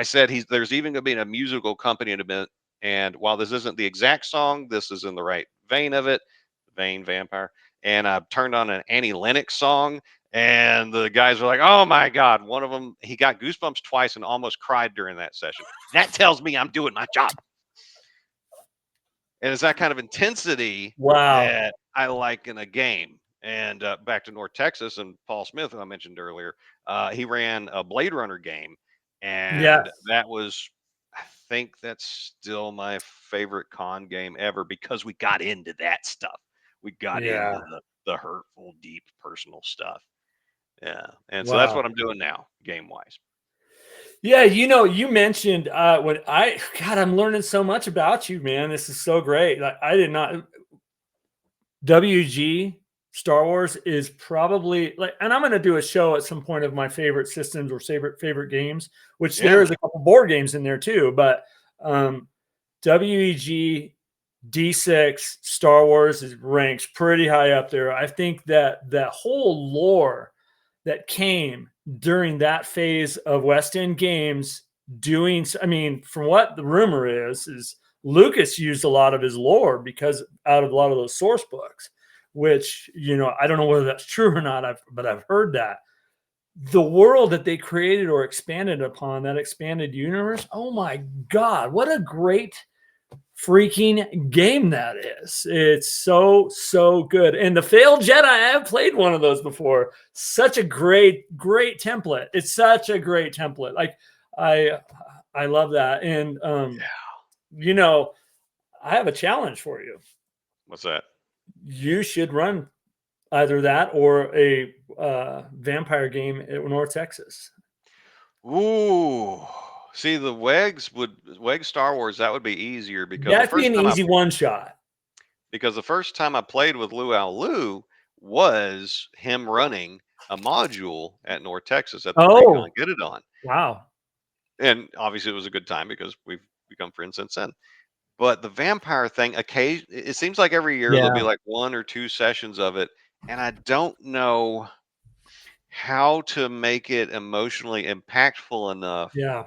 said there's even going to be a musical accompaniment, and while this isn't the exact song, this is in the right vein of it, vein vampire. And I turned on an Annie Lennox song, and the guys were like, "Oh my god!" One of them, he got goosebumps twice and almost cried during that session. That tells me I'm doing my job. And it's that kind of intensity Wow. that I like in a game. And back to North Texas and Paul Smith, who I mentioned earlier, he ran a Blade Runner game, and Yes. that was, I think that's still my favorite con game ever because we got into that stuff. We got into Yeah. the hurtful, deep, personal stuff. Yeah, and so that's Wow. what I'm doing now, game wise. Yeah, you mentioned when God, I'm learning so much about you, man. This is so great. Like, I did not WG Star Wars is probably like, and I'm going to do a show at some point of my favorite systems or favorite games, which Yeah, there is man. a couple board games in there too. But um, WEG D6 Star Wars ranks pretty high up there. I think that that whole lore that came during that phase of West End Games doing, I mean, from what the rumor is Lucas used a lot of his lore because out of a lot of those source books, which, I don't know whether that's true or not, but I've heard that. The world that they created or expanded upon, that expanded universe, oh my God, what a great freaking game that is. It's so good. And the failed Jedi, I have played one of those before. Such a great template. It's such a great template. Like, I I love that. And you know, I have a challenge for you. What's that? You should run either that or a vampire game in North Texas. Ooh, see the Weg Star Wars, that would be easier because That'd be an easy one shot. the first time I played with Luau Lu was him running a module at North Texas at the Oh, Pre-Con Get It On. wow. And obviously it was a good time because we've become friends since then. But the vampire thing, it seems like every year there'll be Yeah, like 1 or 2 sessions of it, and I don't know how to make it emotionally impactful enough yeah,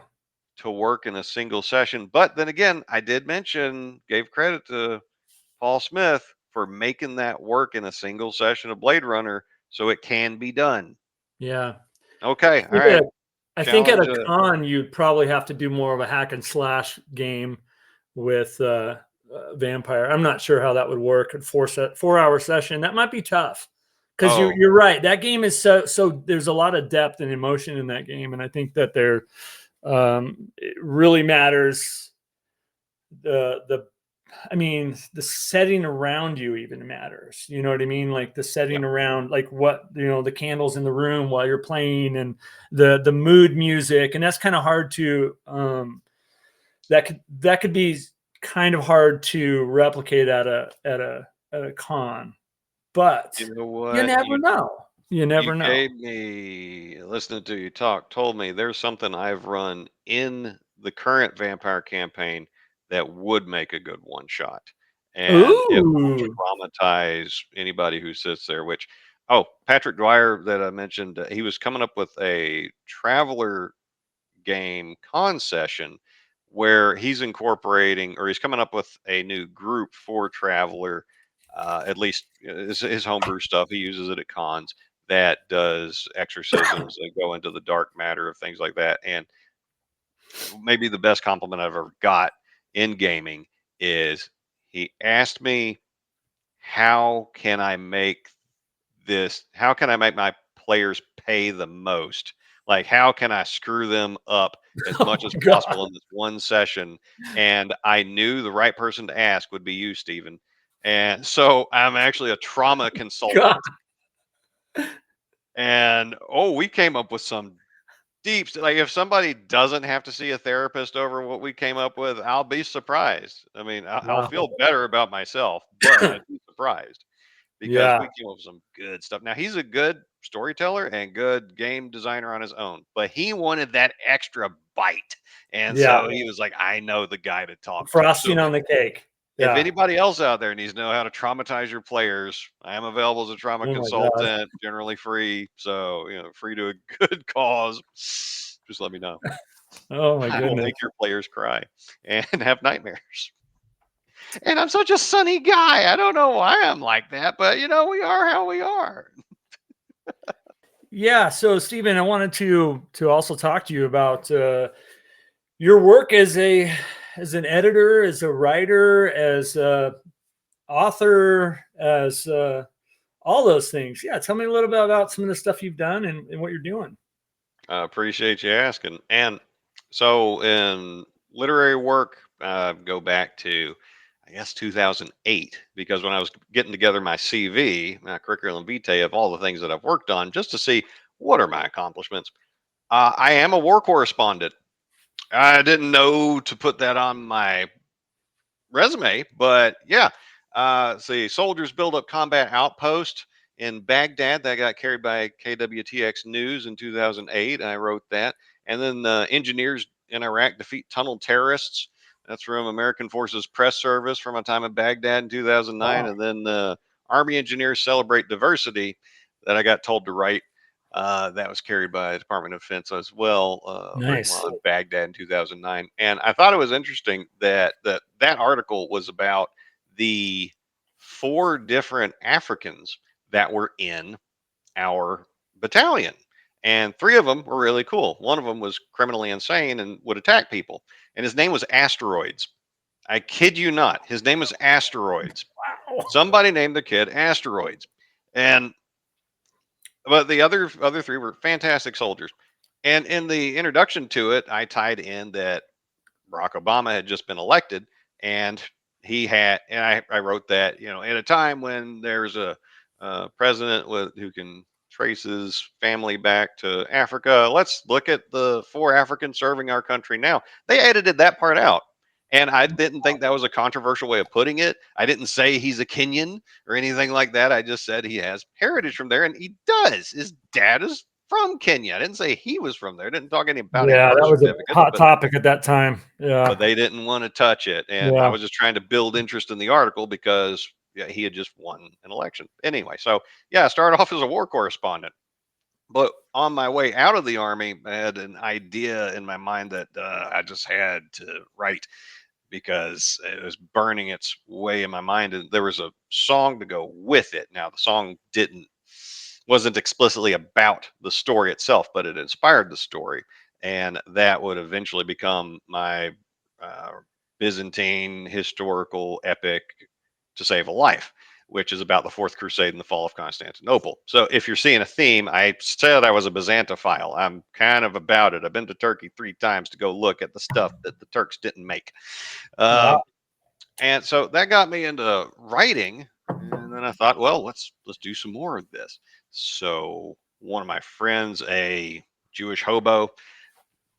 to work in a single session. But then again, I did gave credit to Paul Smith for making that work in a single session of Blade Runner so it can be done. yeah. Okay, all think right. at I think at Challenge a con you'd probably have to do more of a hack and slash game with vampire. I'm not sure how that would work at 4 hour session. That might be tough because oh, you're right. That game is so there's a lot of depth and emotion in that game, and I think that it really matters the I mean, the setting around you even matters. You know what I mean? Like the yeah. setting around, like what, the candles in the room while you're playing and the mood music. And that's kind of hard to that could be kind of hard to replicate at a con. But You know you what? never know. You You never know. gave me listening to you talk, told me there's something I've run in the current vampire campaign that would make a good one shot. And it won't Ooh. traumatize anybody who sits there, which Oh, Patrick Dwyer that I mentioned, he was coming up with a traveler game concession where he's incorporating, or he's coming up with a new group for Traveler. At least his homebrew stuff. He uses it at cons that does exorcisms that go into the dark matter of things like that. And maybe the best compliment I've ever got in gaming is he asked me, how can I make how can I make my players pay the most? Like, how can I screw them up as Oh much as my possible God. in this one session? And I knew the right person to ask would be you, Stephen. And so I'm actually a trauma God. consultant. And oh, we came up with some deep, like, if somebody doesn't have to see a therapist over what we came up with, I'll be surprised. I mean, I'll Wow. feel better about myself, but I'd be surprised because Yeah. we came up with some good stuff. Now he's a good storyteller and good game designer on his own, but he wanted that extra bite. And Yeah. so he was like, I know the guy to talk to. So Frosting on the cake. if Yeah. anybody else out there needs to know how to traumatize your players, I am available as a trauma Oh my God. consultant, generally free. So, free to a good cause. Just let me know. Oh my I will goodness. make your players cry and have nightmares. And I'm such a sunny guy. I don't know why I'm like that, but we are how we are. Yeah. So Stephen, I wanted to also talk to you about your work as an editor, as a writer, as a author, as all those things. Yeah. Tell me a little bit about some of the stuff you've done and what you're doing. I appreciate you asking. And so in literary work, go back to, I guess, 2008, because when I was getting together my CV, my curriculum vitae of all the things that I've worked on, just to see what are my accomplishments. I am a war correspondent. I didn't know to put that on my resume, but yeah. See, soldiers build up combat outpost in Baghdad that got carried by KWTX News in 2008. I wrote that, and then engineers in Iraq defeat tunnel terrorists. That's from American Forces Press Service from my time in Baghdad in 2009, Wow. and then Army engineers celebrate diversity that I got told to write. That was carried by the Department of Defense as well, written Nice. while in Baghdad in 2009. And I thought it was interesting that article was about the four different Africans that were in our battalion. And three of them were really cool. One of them was criminally insane and would attack people. And his name was Asteroids. I kid you not. His name was Asteroids. Wow. Somebody named the kid Asteroids. And but the other three were fantastic soldiers. And in the introduction to it, I tied in that Barack Obama had just been elected, and I wrote that, at a time when there's a president who can trace his family back to Africa, let's look at the four Africans serving our country now. They edited that part out. And I didn't think that was a controversial way of putting it. I didn't say he's a Kenyan or anything like that. I just said he has heritage from there, and he does. His dad is from Kenya. I didn't say he was from there. I didn't talk anything about any Yeah, birth that was a certificates, hot topic at that time. Yeah. but they didn't want to touch it. And I Yeah. was just trying to build interest in the article because, yeah, he had just won an election. Anyway, so yeah, I started off as a war correspondent. But on my way out of the army, I had an idea in my mind that I just had to write because it was burning its way in my mind, and there was a song to go with it. Now the song didn't wasn't explicitly about the story itself, but it inspired the story, and that would eventually become my uh, Byzantine historical epic, To Save a Life, which is about the Fourth Crusade and the fall of Constantinople. So if you're seeing a theme, I said I was a Byzantophile. I'm kind of about it. I've been to Turkey 3 times to go look at the stuff that the Turks didn't make. Wow. Um, and so that got me into writing. And then I thought, well, let's do some more of this. So one of my friends, a Jewish hobo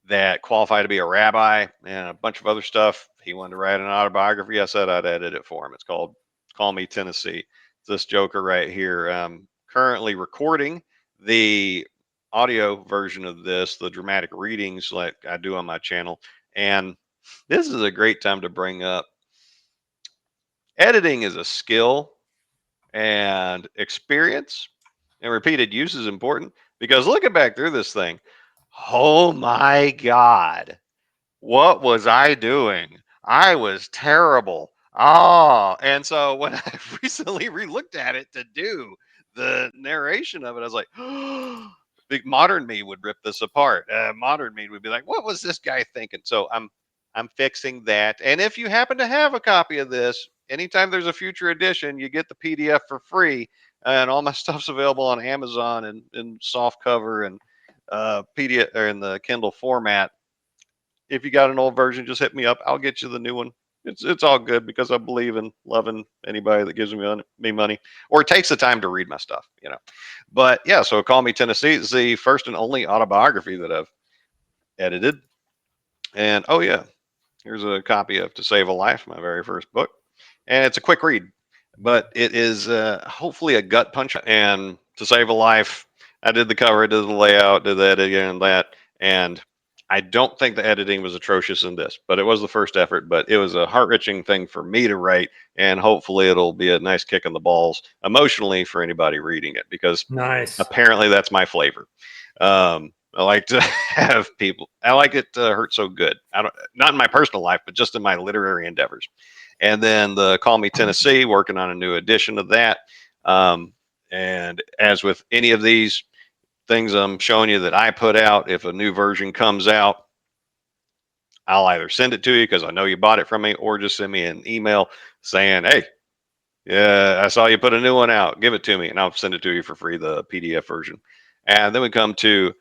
that qualified to be a rabbi and a bunch of other stuff, he wanted to write an autobiography. I said I'd edit it for him. It's called Call Me Tennessee. It's this joker right here. Currently recording the audio version of this, the dramatic readings like I do on my channel. And this is a great time to bring up editing is a skill and experience. and repeated use is important because looking back through this thing, oh my God, what was I doing? I was terrible. Oh, and so when I recently re-looked at it to do the narration of it, I was like, big modern me would rip this apart. Modern me would be like, what was this guy thinking? So I'm fixing that. And if you happen to have a copy of this, anytime there's a future edition, you get the PDF for free. And all my stuff's available on Amazon and in soft cover and PDF or in the Kindle format. If you got an old version, just hit me up. I'll get you the new one. It's all good because I believe in loving anybody that gives me money or takes the time to read my stuff, you know. But yeah, so Call Me Tennessee is the first and only autobiography that I've edited. And oh yeah, here's a copy of To Save a Life, my very first book. And it's a quick read, but it is hopefully a gut punch. And To Save a Life, I did the cover, I did the layout, did the editing and that. And I don't think the editing was atrocious in this, but it was the first effort. But it was a heart wrenching thing for me to write. And hopefully it'll be a nice kick in the balls emotionally for anybody reading it because Nice. apparently that's my flavor. I like to have people. I like it to hurt so good. I don't, not in my personal life, but just in my literary endeavors. And then the Call Me Tennessee, working on a new edition of that. Um, and as with any of these things I'm showing you that I put out, if a new version comes out, I'll either send it to you because I know you bought it from me, or just send me an email saying, "Hey, yeah, I saw you put a new one out. Give it to me, and I'll send it to you for free, the PDF version." And then we come to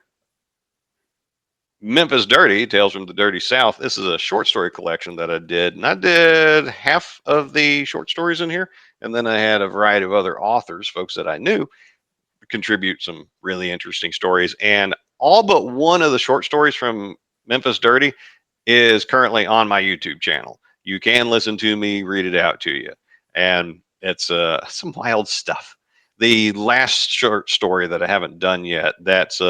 Memphis Dirty, Tales from the Dirty South. This is a short story collection that I did, and I did half of the short stories in here, and then I had a variety of other authors, folks that I knew, contribute some really interesting stories. And all but one of the short stories from Memphis Dirty is currently on my YouTube channel. You can listen to me read it out to you, and it's some wild stuff. The last short story that I haven't done yet, that's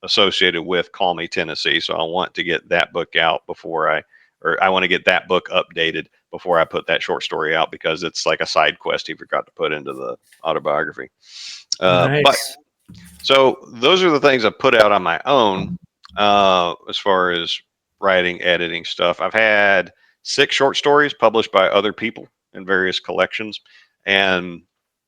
associated with Call Me Tennessee. So I want to get that book out or I want to get that book updated before I put that short story out because it's like a side quest he forgot to put into the autobiography. But Nice. so those are the things I put out on my own as far as writing, editing stuff. I've had 6 short stories published by other people in various collections, and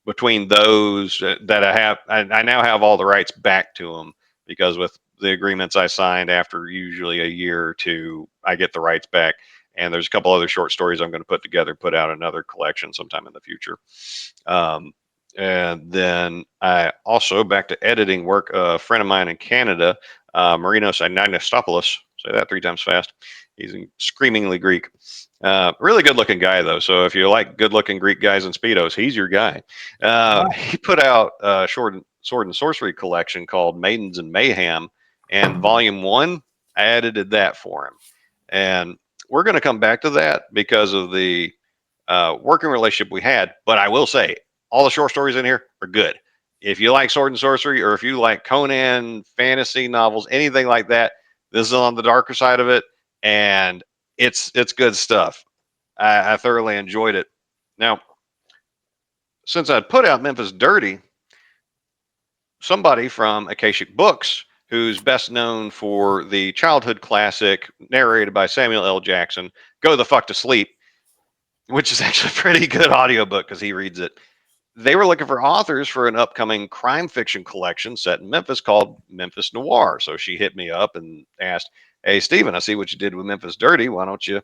between those that I now have all the rights back to them because with the agreements I signed after usually a year or two, I get the rights back. And there's a couple other short stories I'm going to put together, put out another collection sometime in the future. Um, and then I also back to editing work. A friend of mine in Canada, Marinos Anagastopoulos, say that 3 times fast. He's screamingly Greek. Really good looking guy though. So if you like good looking Greek guys in speedos, he's your guy. He put out a short sword and sorcery collection called Maidens and Mayhem, and volume 1, I edited that for him. And we're going to come back to that because of the working relationship we had. But I will say, all the short stories in here are good. If you like sword and sorcery, or if you like Conan fantasy novels, anything like that, this is on the darker side of it, and it's good stuff. I thoroughly enjoyed it. Now, since I put out Memphis Dirty, somebody from Akashic Books, who's best known for the childhood classic narrated by Samuel L. Jackson, Go the Fuck to Sleep, which is actually a pretty good audiobook because he reads it. They were looking for authors for an upcoming crime fiction collection set in Memphis called Memphis Noir. So she hit me up and asked, "Hey, Stephen, I see what you did with Memphis Dirty. Why don't you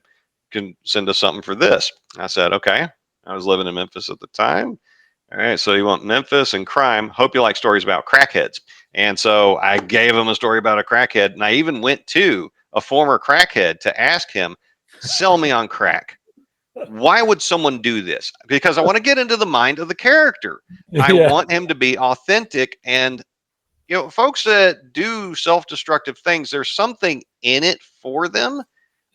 can send us something for this?" I said, "Okay." I was living in Memphis at the time. All right, so you want Memphis and crime. Hope you like stories about crackheads. And so I gave him a story about a crackhead, and I even went to a former crackhead to ask him, "Sell me on crack." Why would someone do this? Because I want to get into the mind of the character. I Yeah. want him to be authentic. And, folks that do self destructive things, there's something in it for them,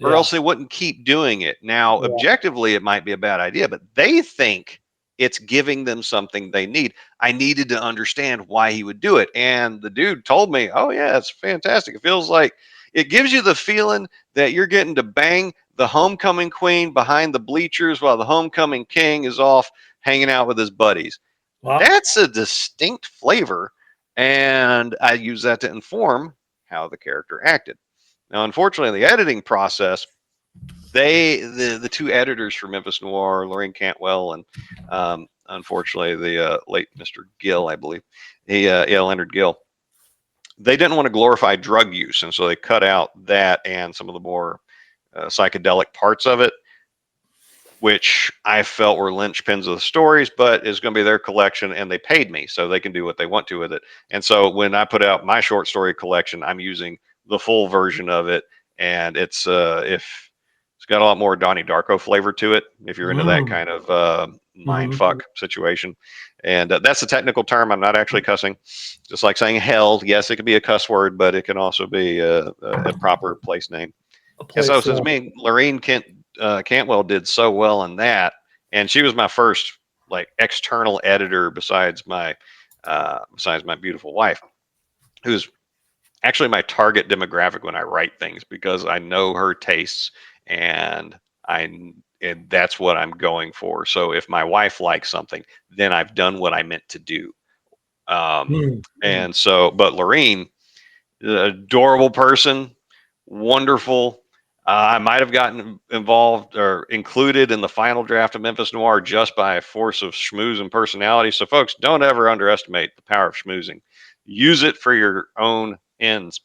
or Yeah. else they wouldn't keep doing it. Now, Yeah. objectively, it might be a bad idea, but they think it's giving them something they need. I needed to understand why he would do it. And the dude told me, "Oh, yeah, it's fantastic. It feels like it gives you the feeling that you're getting to bang the homecoming queen behind the bleachers while the homecoming king is off hanging out with his buddies." Wow. That's a distinct flavor, and I use that to inform how the character acted. Now, unfortunately, in the editing process, the two editors for Memphis Noir, Lorraine Cantwell and unfortunately the late Mr. Gill, I believe, Leonard Gill, they didn't want to glorify drug use, and so they cut out that and some of the more psychedelic parts of it, which I felt were linchpins of the stories, but is going to be their collection, and they paid me, so they can do what they want to with it. And so when I put out my short story collection, I'm using the full version of it, and if it's got a lot more Donnie Darko flavor to it, if you're into that Mm. kind of mind Mhm. fuck situation. And that's a technical term. I'm not actually cussing. Just like saying hell, yes, it can be a cuss word, but it can also be a proper place name. A And so place. since me and Lorraine Cantwell did so well in that, and she was my first like external editor besides my beautiful wife, who's actually my target demographic when I write things because I know her tastes and I and that's what I'm going for. So if my wife likes something, then I've done what I meant to do. Mm. And so, but Lorraine, adorable person, wonderful. I might have gotten involved or included in the final draft of Memphis Noir just by a force of schmooze and personality. So, folks, don't ever underestimate the power of schmoozing. Use it for your own ends.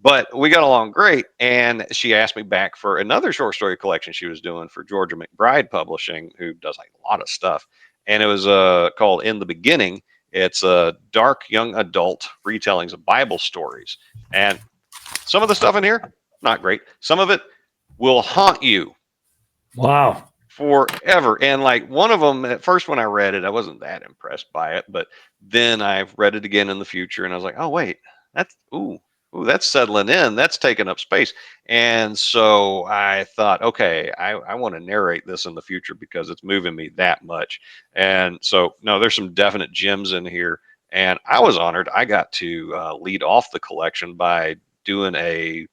But we got along great, and she asked me back for another short story collection she was doing for Georgia McBride Publishing, who does like a lot of stuff. And it was called In the Beginning. It's dark young adult retellings of Bible stories. And some of the stuff in here, not great. Some of it will haunt you Wow. forever. And like one of them, at first when I read it, I wasn't that impressed by it. But then I've read it again in the future and I was like, oh, wait, that's, ooh, that's settling in. That's taking up space. And so I thought, okay, I want to narrate this in the future because it's moving me that much. And so, no, there's some definite gems in here. And I was honored. I got to lead off the collection by doing a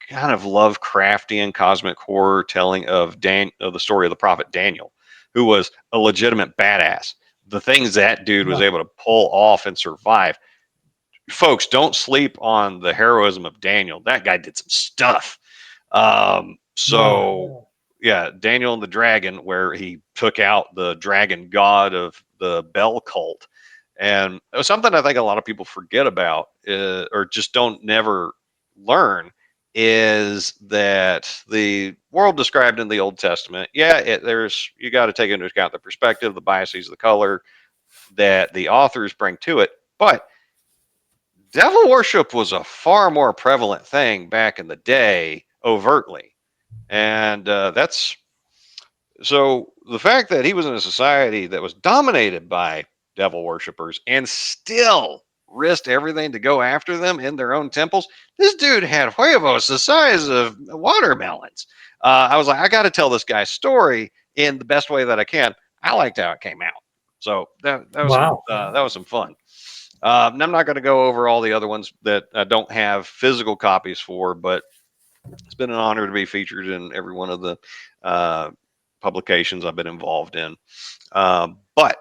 kind of Lovecraftian cosmic horror telling of the story of the prophet Daniel, who was a legitimate badass. The things that dude was Yeah. able to pull off and survive. Folks, don't sleep on the heroism of Daniel. That guy did some stuff. Yeah. So yeah, Daniel and the dragon, where he took out the dragon god of the Bell cult. And it was something I think a lot of people forget about, or just don't never learn, is that the world described in the Old Testament, yeah, there's you got to take into account the perspective, the biases, the color that the authors bring to it, but devil worship was a far more prevalent thing back in the day, overtly, and that's so the fact that he was in a society that was dominated by devil worshippers and still risked everything to go after them in their own temples. This dude had huevos the size of watermelons. I was like, I got to tell this guy's story in the best way that I can. I liked how it came out. So Wow. that was some fun. And I'm not going to go over all the other ones that I don't have physical copies for, but it's been an honor to be featured in every one of the uh, publications I've been involved in. But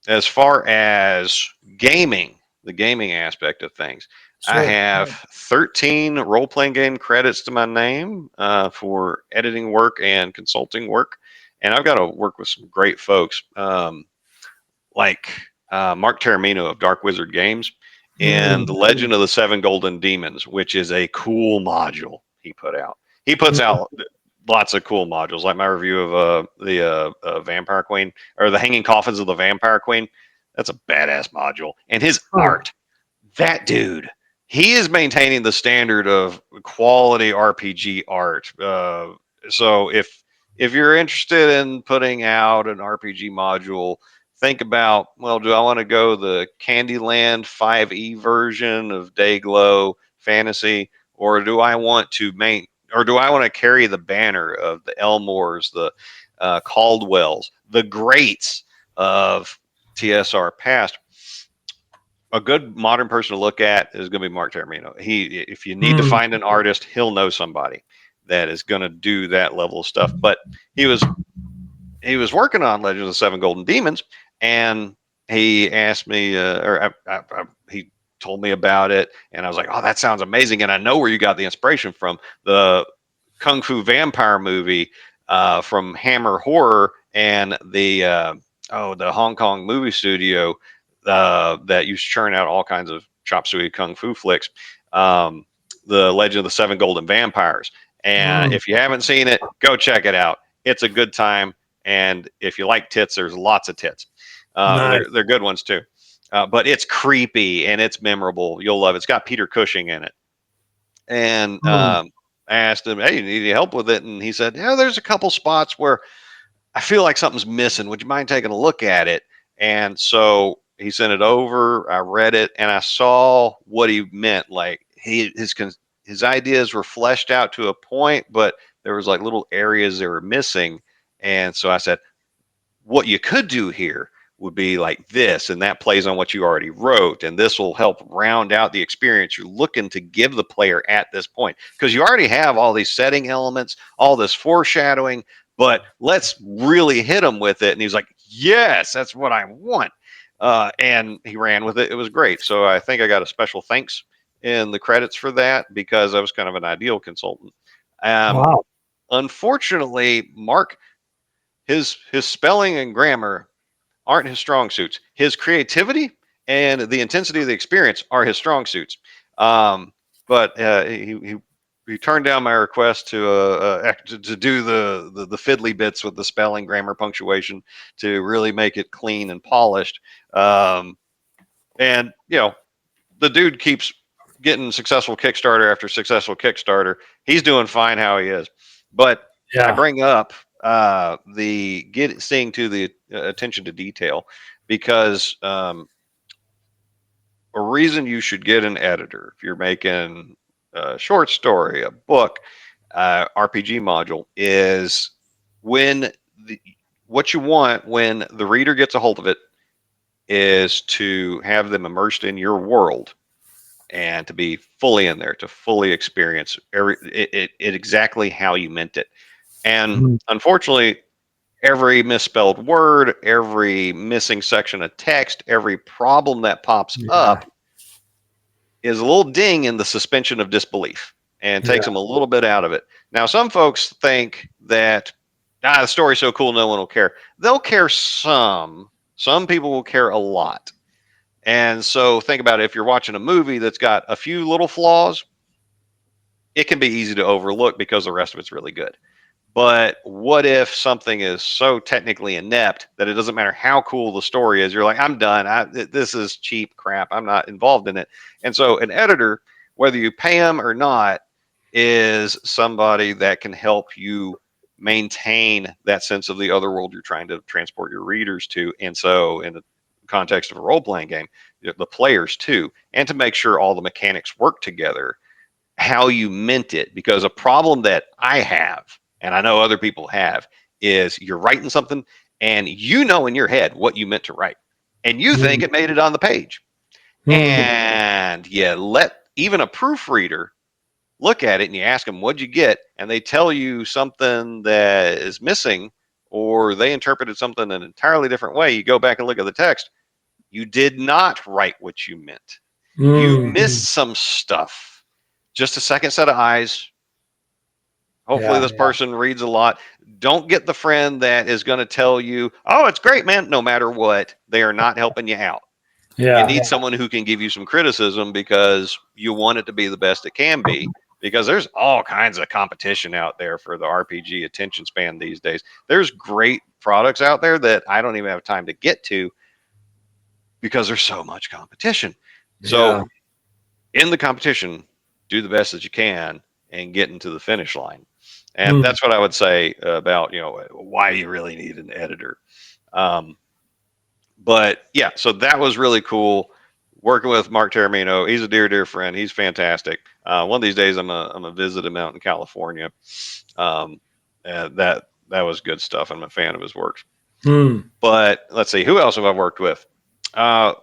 as far as gaming, the gaming aspect of things, I Sure. have 13 role playing game credits to my name for editing work and consulting work. And I've got to work with some great folks like Mark Taramino of Dark Wizard Games and The Mm. Legend of the Seven Golden Demons, which is a cool module he put out. He puts Mm. out lots of cool modules, like my review of the Vampire Queen or the Hanging Coffins of the Vampire Queen. That's a badass module, and his Huh. art. That dude, he is maintaining the standard of quality RPG art. So if you're interested in putting out an RPG module, think about, well, do I want to go the Candyland 5e version of Dayglow Fantasy, or do I want to carry the banner of the Elmores, the Caldwells, the greats of TSR past? A good modern person to look at is going to be Mark Taramino. If you need to Mm. find an artist, he'll know somebody that is going to do that level of stuff. But he was working on Legend of the Seven Golden Demons, and he asked me, he told me about it, and I was like, "Oh, that sounds amazing!" And I know where you got the inspiration from, the Kung Fu Vampire movie from Hammer Horror, and the Hong Kong movie studio that used to churn out all kinds of chop suey kung fu flicks. Um, the Legend of the Seven Golden Vampires. And Mm, if you haven't seen it, go check it out. It's a good time, and if you like tits, there's lots of tits. nice. They're good ones too. But it's creepy and it's memorable. You'll love it. It's got Peter Cushing in it. And Mm, I asked him, "Hey, you need any help with it?" And he said, "Yeah, there's a couple spots where I feel like something's missing. Would you mind taking a look at it?" And so he sent it over. I read it and I saw what he meant. Like his ideas were fleshed out to a point, but there was like little areas they were missing. And so I said, what you could do here would be like this, and that plays on what you already wrote, and this will help round out the experience you're looking to give the player at this point, because you already have all these setting elements, all this foreshadowing, but let's really hit them with it. And he's like, yes, that's what I want. And he ran with it. It was great. So I think I got a special thanks in the credits for that, because I was kind of an ideal consultant. um, wow. Unfortunately, Mark, his spelling and grammar aren't his strong suits. His creativity and the intensity of the experience are his strong suits. Um, but he turned down my request to do the fiddly bits with the spelling, grammar, punctuation, to really make it clean and polished. Um, and the dude keeps getting successful Kickstarter after successful Kickstarter. He's doing fine how he is. But I Yeah. bring up seeing to the attention to detail, because a reason you should get an editor if you're making a short story, a book, RPG module, is when the what you want when the reader gets a hold of it is to have them immersed in your world and to be fully in there, to fully experience it exactly how you meant it. And Mm, unfortunately, every misspelled word, every missing section of text, every problem that pops yeah. up is a little ding in the suspension of disbelief and takes Yeah. them a little bit out of it. Now, some folks think that the story's so cool, no one will care. They'll care some. Some people will care a lot. And so think about it. If you're watching a movie that's got a few little flaws, it can be easy to overlook because the rest of it's really good. But what if something is so technically inept that it doesn't matter how cool the story is? You're like, I'm done. This is cheap crap. I'm not involved in it. And so, an editor, whether you pay them or not, is somebody that can help you maintain that sense of the other world you're trying to transport your readers to. And so, in the context of a role playing game, the players too, and to make sure all the mechanics work together how you meant it. Because a problem that I have, and I know other people have, is you're writing something and you know in your head what you meant to write, and you think Mm, it made it on the page, mm, and you let even a proofreader look at it and you ask them, what'd you get? And they tell you something that is missing, or they interpreted something an entirely different way. You go back and look at the text. You did not write what you meant. You mm, missed some stuff. Just a second set of eyes. Hopefully, yeah. this person reads a lot. Don't get the friend that is going to tell you, oh, it's great, man. No matter what, they are not helping you out. You Yeah. need someone who can give you some criticism because you want it to be the best it can be. Because there's all kinds of competition out there for the RPG attention span these days. There's great products out there that I don't even have time to get to because there's so much competition. So, Yeah. in the competition, do the best that you can and get into the finish line. And Mm, that's what I would say about why you really need an editor. Um, but yeah, so that was really cool working with Mark Terramino. He's a dear friend. He's fantastic. One of these days, I'm a visit him out in California. Um, and that was good stuff. I'm a fan of his work. mm, But let's see, who else have I worked with? Uh,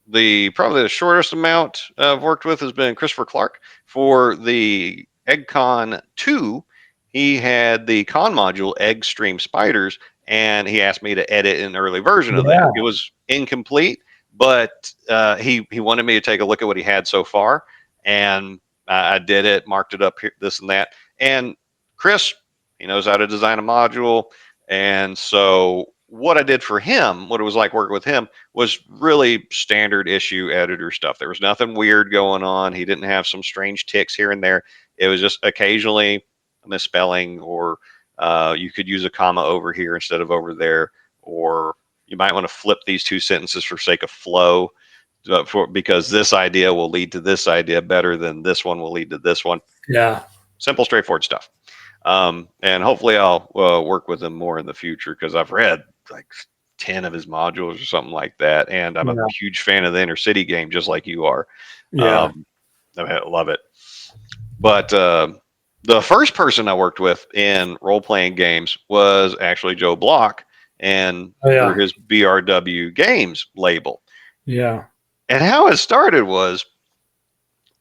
the probably the shortest amount I've worked with has been Christopher Clark for the EggCon 2. He had the con module Egg Stream Spiders, and he asked me to edit an early version of that. Yeah. It was incomplete, but he wanted me to take a look at what he had so far, and I did it, marked it up here, this and that. And Chris, he knows how to design a module, and so what I did for him, what it was like working with him, was really standard issue editor stuff. There was nothing weird going on. He didn't have some strange ticks here and there. It was just occasionally a misspelling, or you could use a comma over here instead of over there, or you might want to flip these two sentences for sake of flow, because this idea will lead to this idea better than this one will lead to this one. Yeah. Simple, straightforward stuff. And hopefully I'll work with him more in the future, because I've read like 10 of his modules or something like that. And I'm a Yeah. huge fan of the Inner City game, just like you are. Yeah. I love it. But the first person I worked with in role playing games was actually Joe Block, and Oh, yeah. through his BRW Games label. Yeah. And how it started was,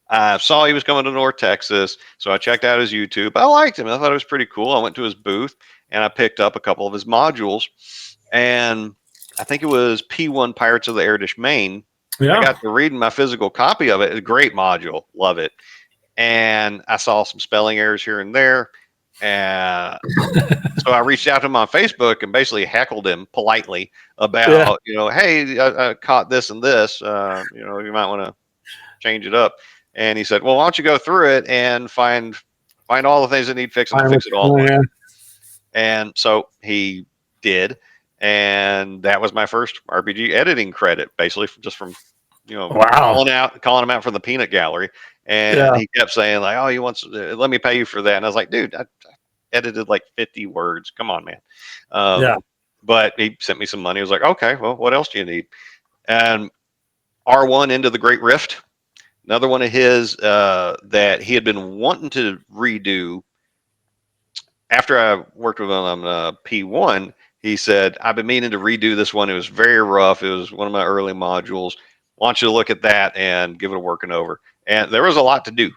I saw he was coming to North Texas, so I checked out his YouTube. I liked him. I thought it was pretty cool. I went to his booth and I picked up a couple of his modules, and I think it was P1 Pirates of the Air Dish Maine. Yeah. I got to reading my physical copy of it. It's a great module. Love it. And I saw some spelling errors here and there. And so I reached out to him on Facebook and basically heckled him politely about, hey, I caught this and this. You might want to change it up. And he said, well, why don't you go through it and find all the things that need fixing and fix it all at once. And so he did. And that was my first RPG editing credit, basically just from, Wow. calling him out from the peanut gallery. And he kept saying like, oh, let me pay you for that. And I was like, dude, I edited like 50 words. Come on, man. But he sent me some money. I was like, okay, well, what else do you need? And R1 Into the Great Rift, another one of his that he had been wanting to redo. After I worked with him on P1, he said, I've been meaning to redo this one. It was very rough. It was one of my early modules. I want you to look at that and give it a working over. And there was a lot to do.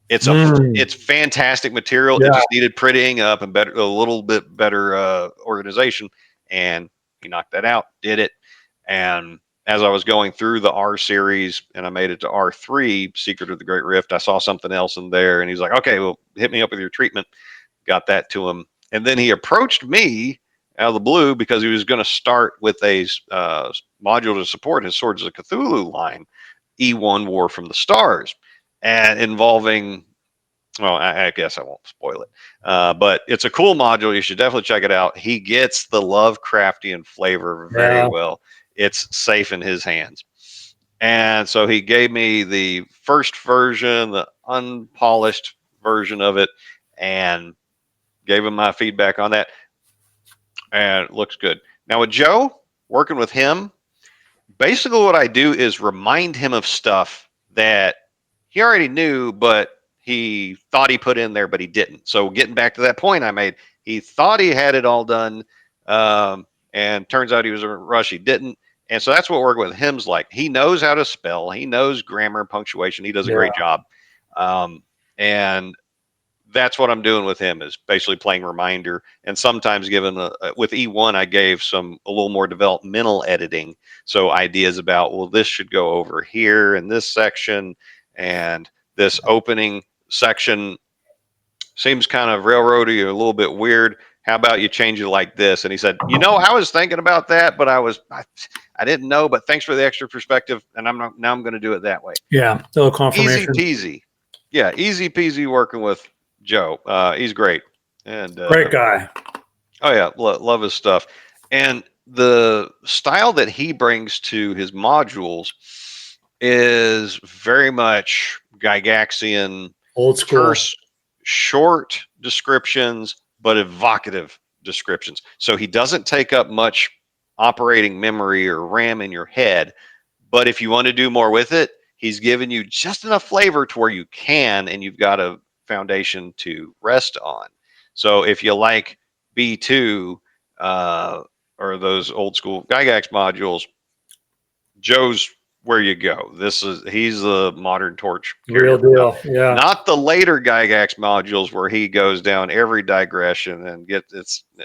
It's fantastic material. It just needed prettying up and a little bit better organization. And he knocked that out, did it. And as I was going through the R series and I made it to R3, Secret of the Great Rift, I saw something else in there. And he's like, okay, well, hit me up with your treatment. Got that to him. And then he approached me out of the blue because he was going to start with a module to support his Swords of Cthulhu line, E1 War from the Stars, and involving, well, I guess I won't spoil it, but it's a cool module. You should definitely check it out. He gets the Lovecraftian flavor very well. It's safe in his hands. And so he gave me the first version, the unpolished version of it, and gave him my feedback on that. And it looks good. Now with Joe, working with him, basically what I do is remind him of stuff that he already knew, but he thought he put in there, but he didn't. So getting back to that point I made, he thought he had it all done, and turns out he was in a rush. He didn't. And so that's what working with him's like. He knows how to spell. He knows grammar and punctuation. He does a great job. And that's what I'm doing with him, is basically playing reminder, and sometimes given with E1, I gave a little more developmental editing. So ideas about, well, this should go over here in this section, and this opening section seems kind of railroady or a little bit weird. How about you change it like this? And he said, I was thinking about that, but I didn't know, but thanks for the extra perspective. And now I'm going to do it that way. Yeah. A little confirmation. Easy peasy. Yeah. Easy peasy working with Joe. He's great. And great guy. Oh yeah. Love his stuff. And the style that he brings to his modules is very much Gygaxian, old school, terse, short descriptions, but evocative descriptions. So he doesn't take up much operating memory or RAM in your head, but if you want to do more with it, he's given you just enough flavor to where you can, and you've got a foundation to rest on. So if you like B2 or those old school Gygax modules, Joe's where you go. He's the modern torch. Real deal. Yeah. Not the later Gygax modules where he goes down every digression and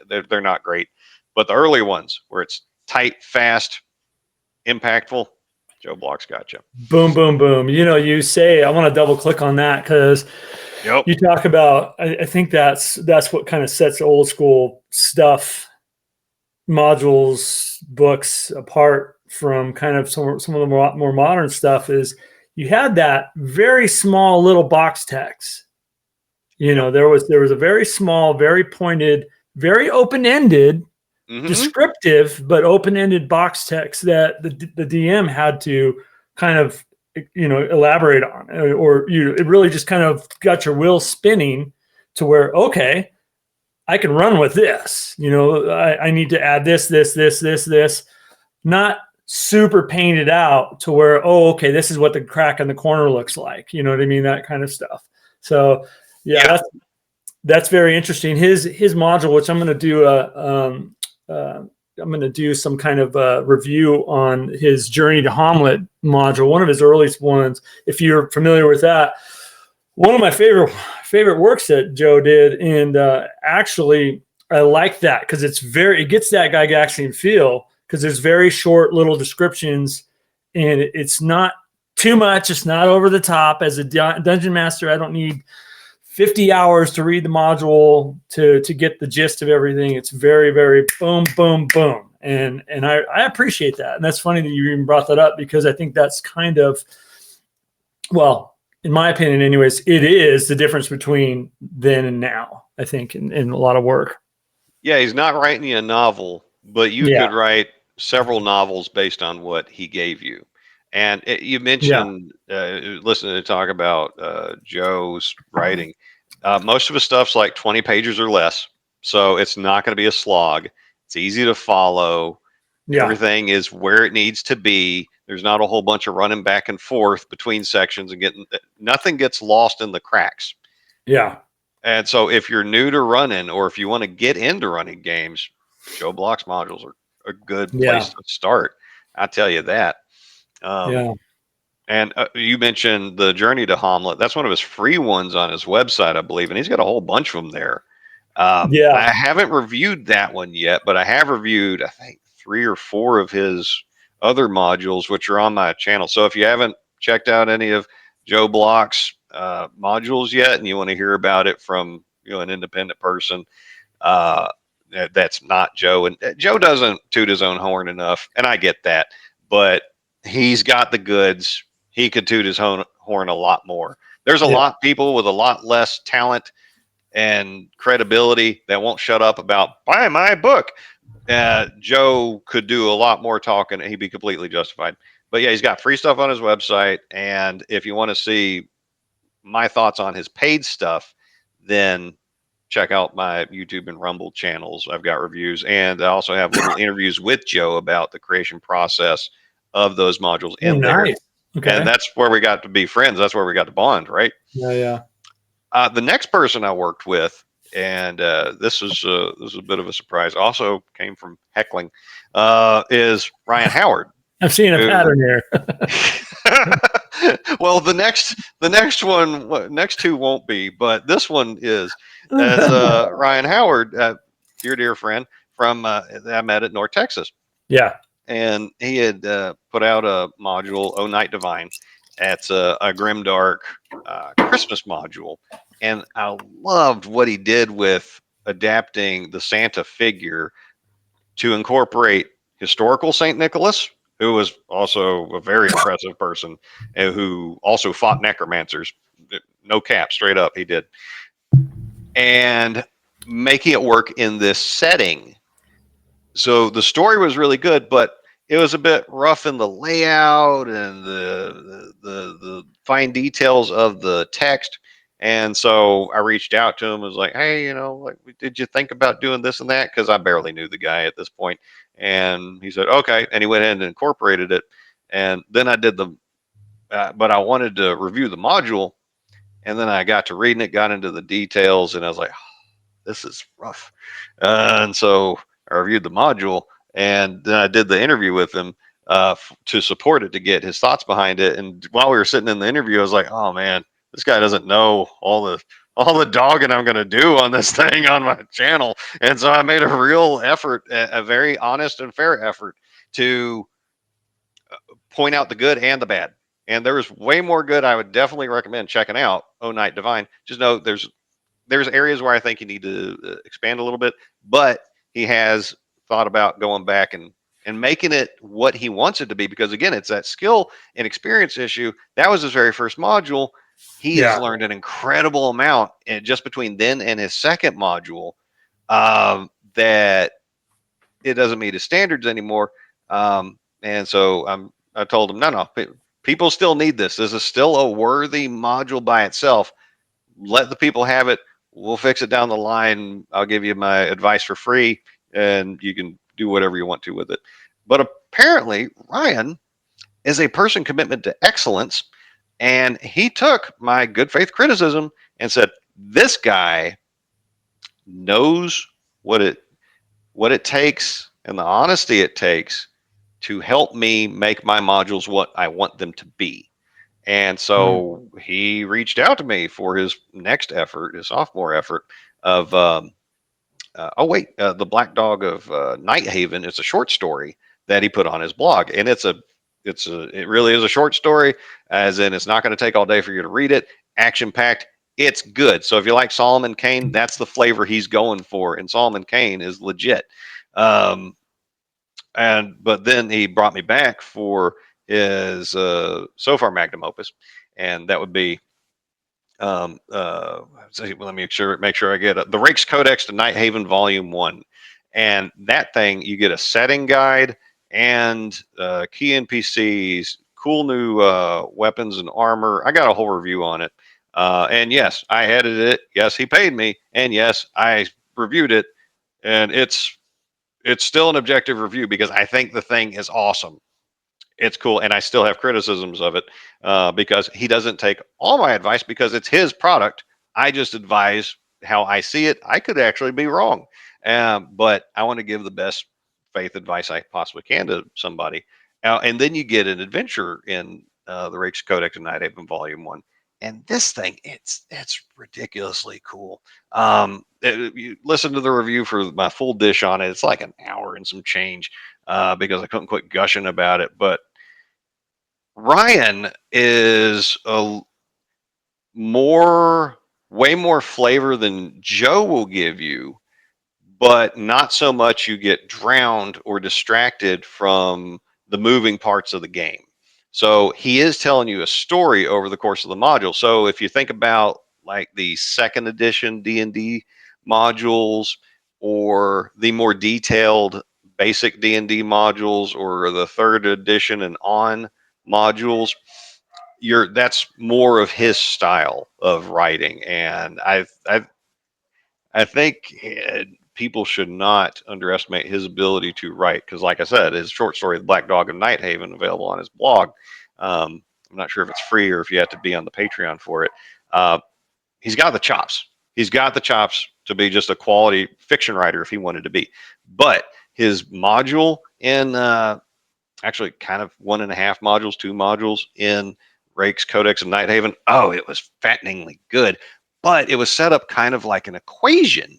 they're not great. But the early ones where it's tight, fast, impactful, Joe Block's got you. Boom, boom, boom. You say, I want to double click on that because Yep. you talk about, I think that's what kind of sets old school stuff, modules, books apart from kind of some of the more modern stuff is you had that very small little box text. There was a very small, very pointed, very open-ended, descriptive, but open-ended box text that the DM had to kind of, elaborate on, or it really just kind of got your wheels spinning to where, okay, I can run with this. I need to add this, not super painted out to where, oh, okay, this is what the crack in the corner looks like. You know what I mean? That kind of stuff. So yeah. That's very interesting. His module, which I'm going to do I'm going to do some kind of review on his Journey to Hommlet module, one of his earliest ones. If you're familiar with that, one of my favorite works that Joe did, and actually I like that because it gets that Gygaxian feel because there's very short little descriptions, and it's not too much. It's not over the top. As a dungeon master, I don't need 50 hours to read the module to get the gist of everything. It's very, very boom, boom, boom. And I appreciate that. And that's funny that you even brought that up because I think that's kind of, well, in my opinion anyways, it is the difference between then and now, I think, in a lot of work. Yeah, he's not writing you a novel, but you could write several novels based on what he gave you. And you mentioned listening to talk about Joe's writing. Most of his stuff's like 20 pages or less, so it's not going to be a slog. It's easy to follow. Yeah. Everything is where it needs to be. There's not a whole bunch of running back and forth between sections and nothing gets lost in the cracks. Yeah. And so if you're new to running or if you want to get into running games, Joe Block's modules are a good place to start. I tell you that. And you mentioned the Journey to Hommlet. That's one of his free ones on his website, I believe, and he's got a whole bunch of them there. I haven't reviewed that one yet, but I have reviewed, I think, 3 or 4 of his other modules, which are on my channel. So if you haven't checked out any of Joe Block's modules yet, and you want to hear about it from an independent person, that's not Joe. And Joe doesn't toot his own horn enough, and I get that, but he's got the goods. He could toot his own horn a lot more. There's a lot of people with a lot less talent and credibility that won't shut up about buy my book. Joe could do a lot more talking. He'd be completely justified. But yeah, he's got free stuff on his website. And if you want to see my thoughts on his paid stuff, then check out my YouTube and Rumble channels. I've got reviews, and I also have little interviews with Joe about the creation process of those modules in there. Okay. And that's where we got to be friends. That's where we got to bond, right? Yeah. The next person I worked with, and this is a bit of a surprise, also came from heckling, is Ryan Howard. I'm seeing a pattern here. Well, the next one, next 2 won't be, but this one is. As Ryan Howard, dear friend from that I met at North Texas. Yeah. And he had put out a module, Oh Night Divine. It's a grimdark Christmas module. And I loved what he did with adapting the Santa figure to incorporate historical St. Nicholas, who was also a very impressive person, and who also fought necromancers. No cap, straight up, he did. And making it work in this setting. So the story was really good, but it was a bit rough in the layout and the fine details of the text. And so I reached out to him. I was like, hey, did you think about doing this and that? Because I barely knew the guy at this point. And he said, okay. And he went in and incorporated it. And then I did but I wanted to review the module. And then I got to reading it, got into the details, and I was like, this is rough. And so I reviewed the module, and then I did the interview with him to support it, to get his thoughts behind it. And while we were sitting in the interview, I was like, oh man, this guy doesn't know all the all the dogging I'm going to do on this thing on my channel. And so I made a real effort, a very honest and fair effort to point out the good and the bad. And there was way more good. I would definitely recommend checking out Oh Night Divine. Just know there's areas where I think you need to expand a little bit, but he has thought about going back and making it what he wants it to be, because again, it's that skill and experience issue. That was his very first module. He has Yeah. learned an incredible amount, and just between then and his second module, that it doesn't meet his standards anymore. And so I told him, no, people still need this. This is still a worthy module by itself. Let the people have it. We'll fix it down the line. I'll give you my advice for free, and you can do whatever you want to with it. But apparently, Ryan is a person commitment to excellence, and he took my good faith criticism and said, "This guy knows what it takes and the honesty it takes to help me make my modules what I want them to be." And Mm. so he reached out to me for his next effort, his sophomore effort of the Black Dog of Night Haven. It's a short story that he put on his blog, and it really is a short story, as in it's not going to take all day for you to read it. Action packed. It's good. So if you like Solomon Kane, that's the flavor he's going for, and Solomon Kane is legit. Um, but then he brought me back for his so far magnum opus, and that would be let me make sure I get it. The Rake's Codex to Night Haven Volume 1. And that thing, you get a setting guide and key NPCs, cool new weapons and armor. I got a whole review on it. And yes, I edited it. Yes, he paid me. And yes, I reviewed it. And it's still an objective review because I think the thing is awesome. It's cool, and I still have criticisms of it because he doesn't take all my advice because it's his product. I just advise how I see it. I could actually be wrong, but I want to give the best faith advice I possibly can to somebody. And then you get an adventure in the Rake's Codex of Night Haven Volume 1. And this thing, it's ridiculously cool. You listen to the review for my full dish on it. It's like an hour and some change because I couldn't quit gushing about it. But Ryan is more, way more flavor than Joe will give you, but not so much you get drowned or distracted from the moving parts of the game. So he is telling you a story over the course of the module. So if you think about like the second edition D&D modules, or the more detailed basic D&D modules, or the third edition and on modules, that's more of his style of writing. And I think people should not underestimate his ability to write, because, like I said, his short story, The Black Dog of Night Haven, available on his blog. I'm not sure if it's free or if you have to be on the Patreon for it. Uh, he's got the chops. He's got the chops to be just a quality fiction writer if he wanted to be. But his module in actually kind of 1.5 modules, 2 modules in Rake's Codex of Night Haven. Oh, it was fatteningly good, but it was set up kind of like an equation,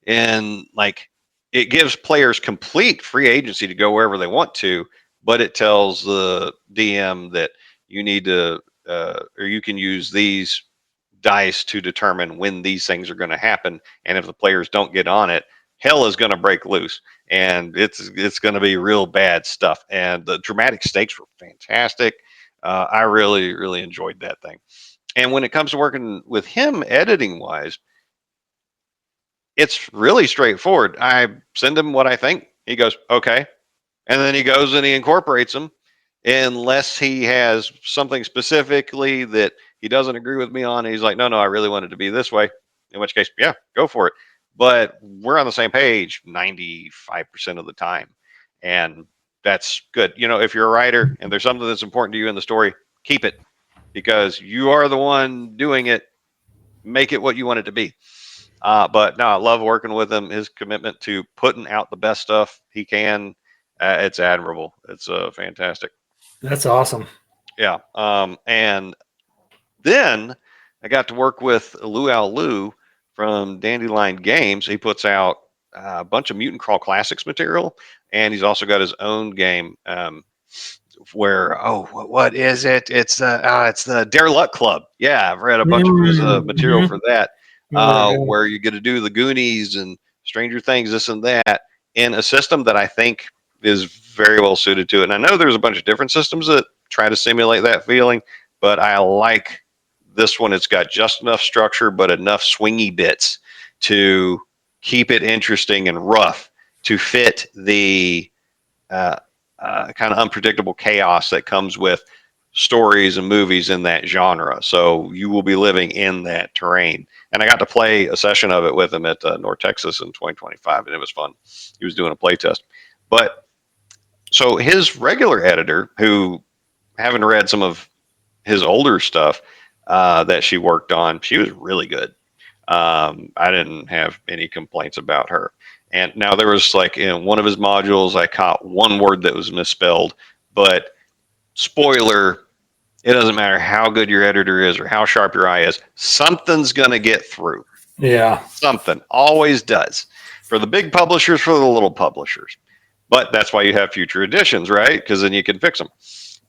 and like it gives players complete free agency to go wherever they want to, but it tells the DM that you need to, or you can use these dice to determine when these things are going to happen, and if the players don't get on it, hell is going to break loose, and it's going to be real bad stuff. And the dramatic stakes were fantastic. I really enjoyed that thing. And when it comes to working with him editing wise, it's really straightforward. I send him what I think. He goes, okay. And then he goes and he incorporates them, unless he has something specifically that he doesn't agree with me on. He's like, no, I really want it to be this way. In which case, yeah, go for it. But we're on the same page 95% of the time. And that's good. If you're a writer and there's something that's important to you in the story, keep it, because you are the one doing it. Make it what you want it to be. But no, I love working with him. His commitment to putting out the best stuff he can, it's admirable. It's fantastic. That's awesome. Yeah. And then I got to work with Lou from Dandelion Games. He puts out a bunch of Mutant Crawl Classics material, and he's also got his own game. Where what is it? It's the Dare Luck Club. Yeah, I've read a bunch of his material for that. Where you get to do the Goonies and Stranger Things, this and that, in a system that I think is very well suited to it. And I know there's a bunch of different systems that try to simulate that feeling, but I like this one. It's got just enough structure, but enough swingy bits to keep it interesting and rough to fit the kind of unpredictable chaos that comes with stories and movies in that genre. So you will be living in that terrain. And I got to play a session of it with him at North Texas in 2025, and it was fun. He was doing a play test. But so his regular editor, who having read some of his older stuff that she worked on, she was really good. I didn't have any complaints about her. And now there was like in one of his modules, I caught one word that was misspelled, but spoiler, it doesn't matter how good your editor is or how sharp your eye is, something's going to get through. Yeah. Something always does, for the big publishers, for the little publishers. But that's why you have future editions, right? Because then you can fix them.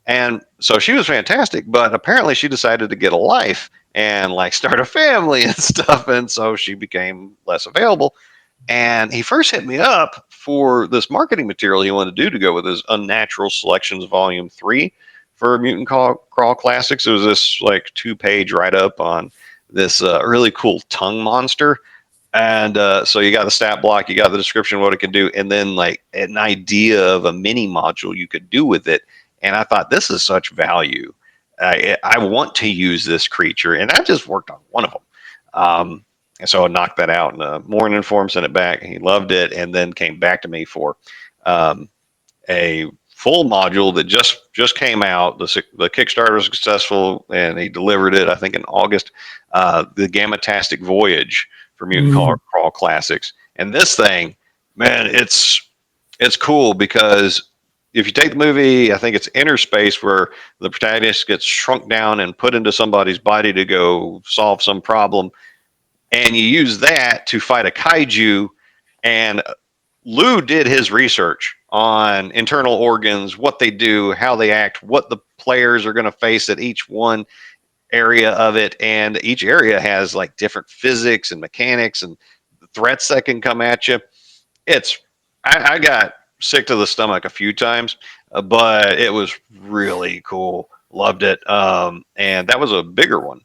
And so she was fantastic, but apparently she decided to get a life and like start a family and stuff. And so she became less available. And he first hit me up for this marketing material he wanted to do to go with his Unnatural Selections Volume 3 for Mutant Crawl Classics. It was this like 2-page write up on this really cool tongue monster. And so you got the stat block, you got the description of what it can do, and then like an idea of a mini module you could do with it. And I thought, this is such value. I want to use this creature, and I just worked on one of them. And so I knocked that out in the morning for him, sent it back. He loved it, and then came back to me for a full module that just came out. The Kickstarter was successful, and he delivered it, I think, in August. The Gammatastic Voyage for Mutant Crawl Classics. And this thing, man, it's cool because if you take the movie, I think it's Inner Space, where the protagonist gets shrunk down and put into somebody's body to go solve some problem, and you use that to fight a kaiju. And Lou did his research on internal organs, what they do, how they act, what the players are going to face at each one area of it, and each area has like different physics and mechanics and threats that can come at you. I got sick to the stomach a few times, but it was really cool. Loved it. And that was a bigger one,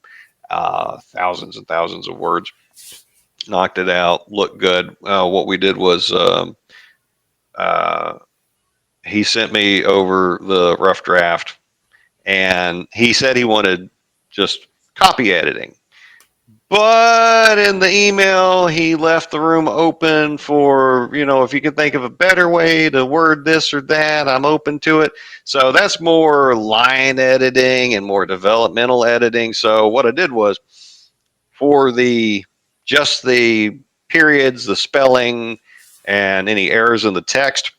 thousands and thousands of words. Knocked it out. Looked good. What we did was he sent me over the rough draft, and he said he wanted just copy editing. But in the email, he left the room open for, if you can think of a better way to word this or that, I'm open to it. So that's more line editing and more developmental editing. So what I did was, for just the periods, the spelling, and any errors in the text,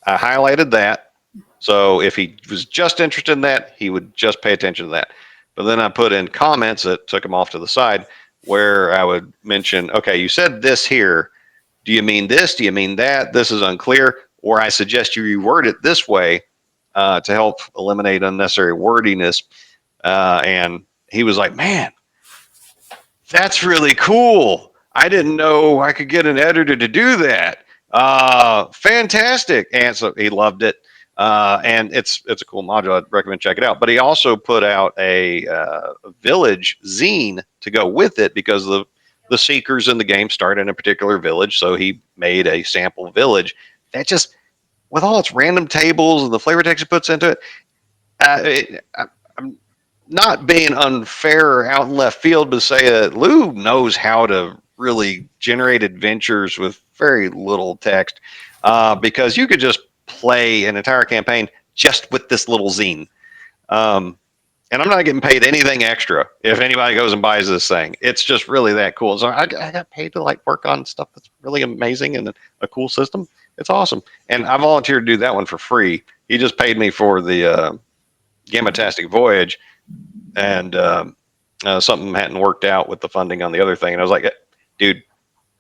I highlighted that. So if he was just interested in that, he would just pay attention to that. But then I put in comments that took him off to the side, where I would mention, okay, you said this here. Do you mean this? Do you mean that? This is unclear. Or I suggest you reword it this way to help eliminate unnecessary wordiness. And he was like, man, that's really cool. I didn't know I could get an editor to do that. Fantastic. And so he loved it. And it's a cool module. I'd recommend check it out. But he also put out a village zine to go with it, because the seekers in the game start in a particular village. So he made a sample village that just, with all its random tables and the flavor text it puts into it, I'm not being unfair or out in left field to say that Lou knows how to really generate adventures with very little text, because you could just play an entire campaign just with this little zine. And I'm not getting paid anything extra if anybody goes and buys this thing. It's just really that cool. So I got paid to like work on stuff that's really amazing and a cool system. It's awesome. And I volunteered to do that one for free. He just paid me for the Gammatastic Voyage. And something hadn't worked out with the funding on the other thing, and I was like, dude,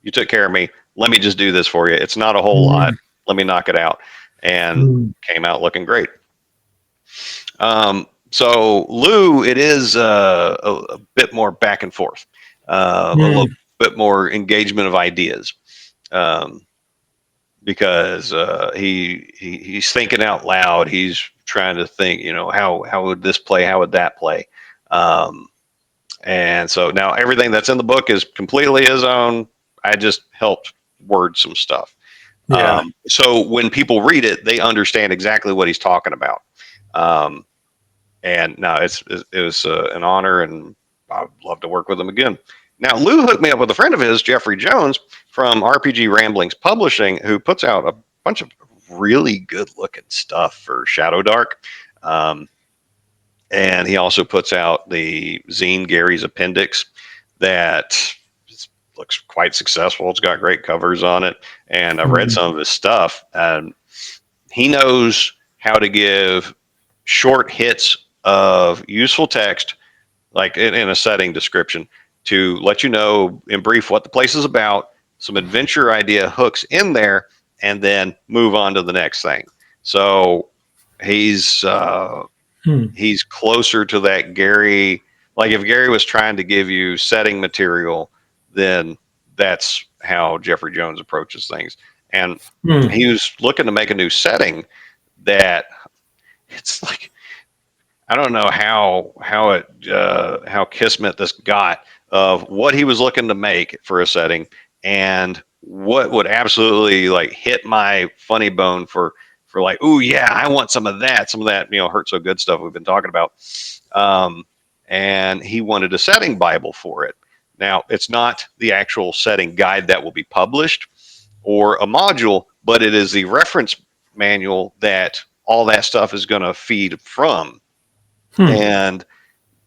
you took care of me. Let me just do this for you. It's not a whole lot. Let me knock it out, and came out looking great. So Lou, it is a bit more back and forth, a little bit more engagement of ideas, um, because he's thinking out loud. He's trying to think, how would this play? How would that play? Um, and so now everything that's in the book is completely his own. I just helped word some stuff. Yeah. So when people read it, they understand exactly what he's talking about. Um, and no, it was an honor, and I'd love to work with him again. Now, Lou hooked me up with a friend of his, Jeffrey Jones from RPG Ramblings Publishing, who puts out a bunch of really good looking stuff for Shadow Dark. And he also puts out the zine Gary's Appendix that looks quite successful. It's got great covers on it, and I've read some of his stuff, and he knows how to give short hits of useful text, like in a setting description, to let you know in brief what the place is about, some adventure idea hooks in there, and then move on to the next thing. So he's he's closer to that Gary. Like if Gary was trying to give you setting material, then that's how Jeffrey Jones approaches things. And he was looking to make a new setting that it's like, I don't know how kismet this got of what he was looking to make for a setting, and what would absolutely like hit my funny bone for like, oh yeah, I want some of that, Hurt So Good stuff we've been talking about. And he wanted a setting Bible for it. Now, it's not the actual setting guide that will be published or a module, but it is the reference manual that all that stuff is going to feed from. And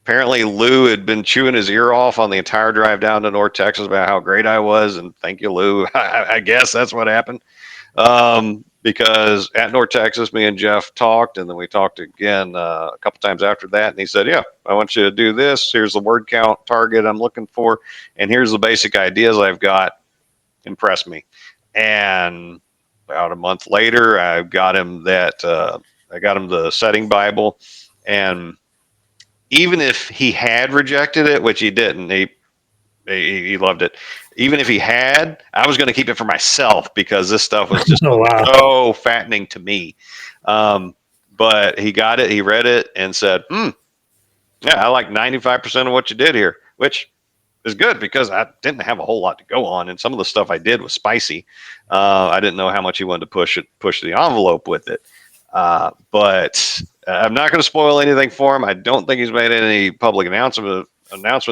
apparently Lou had been chewing his ear off on the entire drive down to North Texas about how great I was, and thank you, Lou. I guess that's what happened. Because at North Texas, me and Jeff talked, and then we talked again a couple times after that, and he said, yeah, I want you to do this. Here's the word count target I'm looking for, and here's the basic ideas I've got. Impress me. And about a month later, I got him the setting Bible, and even if he had rejected it, which he didn't, he loved it. Even if he had, I was going to keep it for myself because this stuff was just so fattening to me. But he got it, he read it, and said, yeah, I like 95% of what you did here, which is good because I didn't have a whole lot to go on, and some of the stuff I did was spicy. I didn't know how much he wanted to push the envelope with it. But I'm not going to spoil anything for him. I don't think he's made any public announcements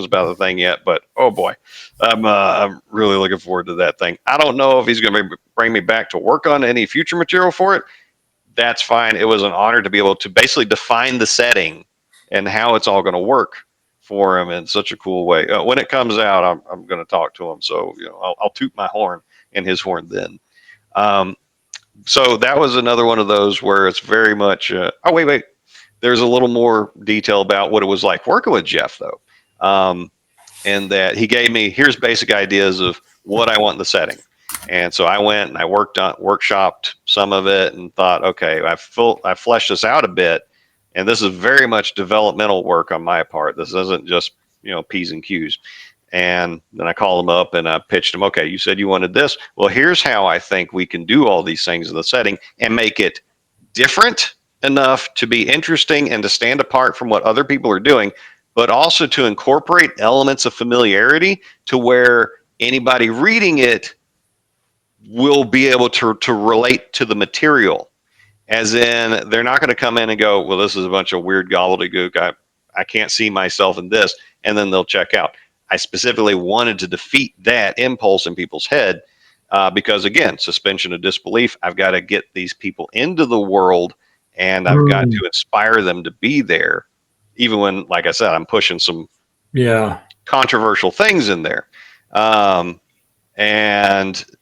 about the thing yet, but oh boy, I'm really looking forward to that thing. I don't know if he's going to bring me back to work on any future material for it. That's fine. It was an honor to be able to basically define the setting and how it's all going to work for him in such a cool way. When it comes out, I'm going to talk to him. So, I'll toot my horn and his horn then. So that was another one of those where it's very much, wait. There's a little more detail about what it was like working with Jeff, though. And that he gave me, here's basic ideas of what I want in the setting. And so I went and I workshopped some of it and thought, okay, I fleshed this out a bit. And this is very much developmental work on my part. This isn't just, P's and Q's. And then I called him up and I pitched him, okay, you said you wanted this. Well, here's how I think we can do all these things in the setting and make it different enough to be interesting and to stand apart from what other people are doing, but also to incorporate elements of familiarity to where anybody reading it will be able to relate to the material. As in, they're not going to come in and go, well, this is a bunch of weird gobbledygook. I can't see myself in this. And then they'll check out. I specifically wanted to defeat that impulse in people's head because, again, suspension of disbelief. I've got to get these people into the world, and I've got to inspire them to be there, even when, like I said, I'm pushing some controversial things in there. And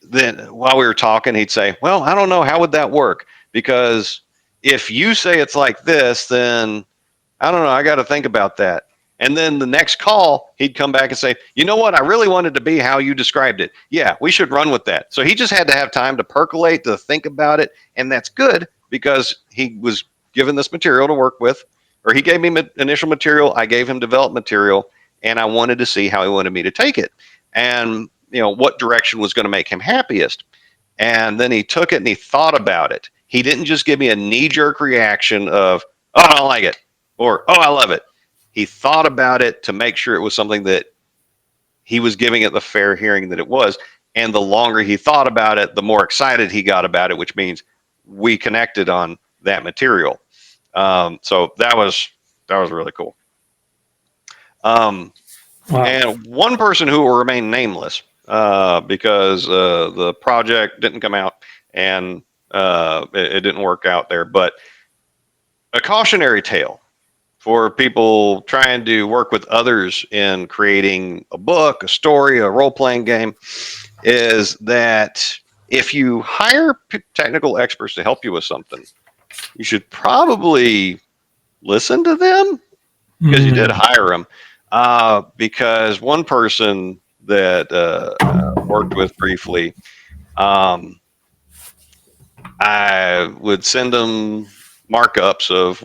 then while we were talking, he'd say, well, I don't know. How would that work? Because if you say it's like this, then I don't know. I got to think about that. And then the next call, he'd come back and say, you know what? I really wanted to be how you described it. Yeah, we should run with that. So he just had to have time to percolate, to think about it. And that's good because he was given this material to work with, or he gave me initial material. I gave him developed material, and I wanted to see how he wanted me to take it and, what direction was going to make him happiest. And then he took it and he thought about it. He didn't just give me a knee jerk reaction of, oh, I don't like it, or, oh, I love it. He thought about it to make sure it was something that he was giving it the fair hearing that it was. And the longer he thought about it, the more excited he got about it, which means we connected on that material. So that was really cool. Wow. And one person who will remain nameless because the project didn't come out and it didn't work out there, but a cautionary tale for people trying to work with others in creating a book, a story, a role-playing game, is that if you hire technical experts to help you with something, you should probably listen to them because you did hire them. Because one person that worked with briefly, I would send them markups of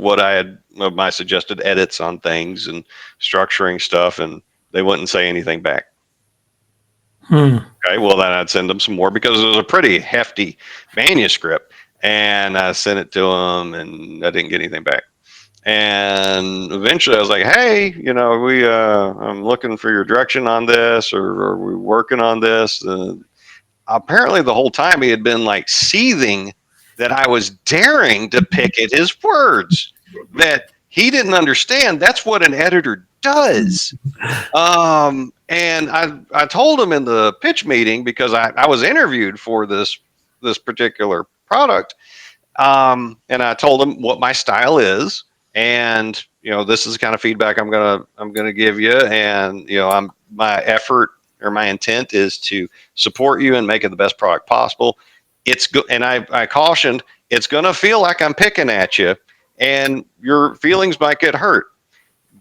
of my suggested edits on things and structuring stuff, and they wouldn't say anything back. Okay, well then I'd send them some more because it was a pretty hefty manuscript, and I sent it to them, and I didn't get anything back. And eventually I was like, hey, I'm looking for your direction on this, or are we working on this? Apparently the whole time he had been like seething that I was daring to pick at his words, that he didn't understand. That's what an editor does. And I told him in the pitch meeting, because I was interviewed for this particular product. And I told him what my style is, and this is the kind of feedback I'm gonna give you, and my effort or my intent is to support you and make it the best product possible. It's good, and I cautioned it's gonna feel like I'm picking at you, and your feelings might get hurt,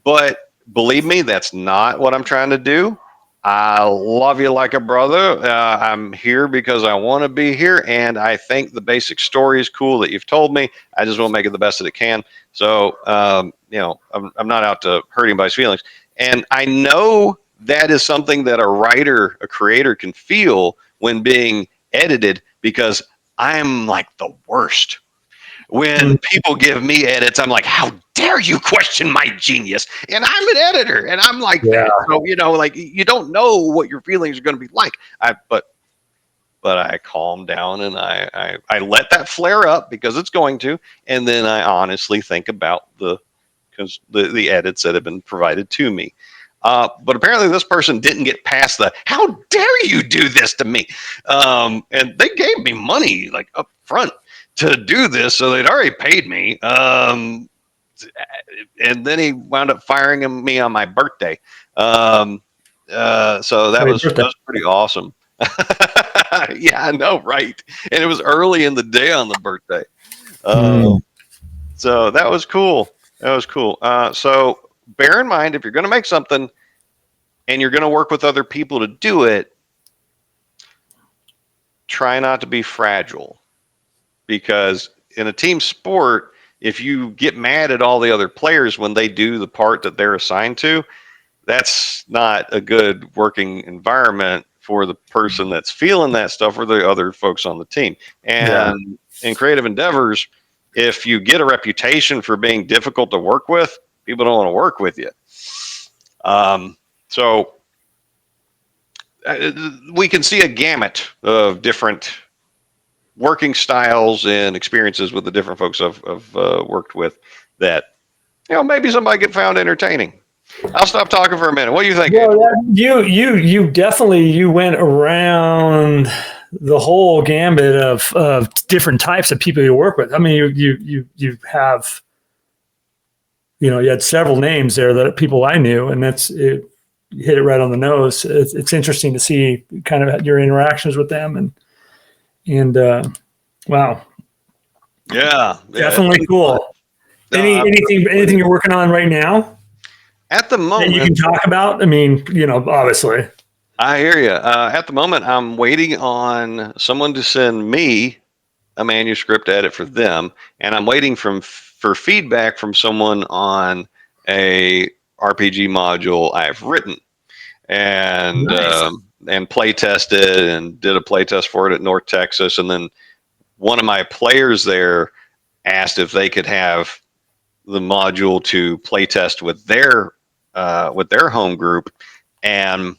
but believe me, that's not what I'm trying to do. I love you like a brother. I'm here because I want to be here, and I think the basic story is cool that you've told me. I just want to make it the best that it can. So, I'm not out to hurt anybody's feelings. And I know that is something that a writer, a creator can feel when being edited, because I'm like the worst. When people give me edits, I'm like, how dare you question my genius? And I'm an editor, and I'm like that. So, like, you don't know what your feelings are going to be like. But I calm down, and I let that flare up because it's going to, and then I honestly think about the edits that have been provided to me. But apparently this person didn't get past the, how dare you do this to me? And they gave me money like up front to do this, so they'd already paid me. And then he wound up firing me on my birthday. So that was pretty awesome. Yeah, I know, right? And it was early in the day on the birthday. So that was cool. So bear in mind, if you're going to make something and you're going to work with other people to do it, try not to be fragile. Because in a team sport, if you get mad at all the other players when they do the part that they're assigned to, that's not a good working environment for the person that's feeling that stuff or the other folks on the team. And in creative endeavors, if you get a reputation for being difficult to work with, people don't want to work with you. So we can see a gamut of different working styles and experiences with the different folks I've worked with that, maybe somebody get found entertaining. I'll stop talking for a minute. What do you think? Well, you definitely went around the whole gambit of different types of people you work with. I mean, you have, you had several names there that people I knew, and you hit it right on the nose. It's interesting to see kind of your interactions with them, and wow, yeah, definitely cool. Anything you're working on right now? At the that you can moment, talk about? I mean, obviously. I hear you. At the moment, I'm waiting on someone to send me a manuscript edit for them, and I'm waiting for feedback from someone on a RPG module I've written and Nice. and play tested and did a play test for it at North Texas, and then one of my players there asked if they could have the module to play test with their home group, and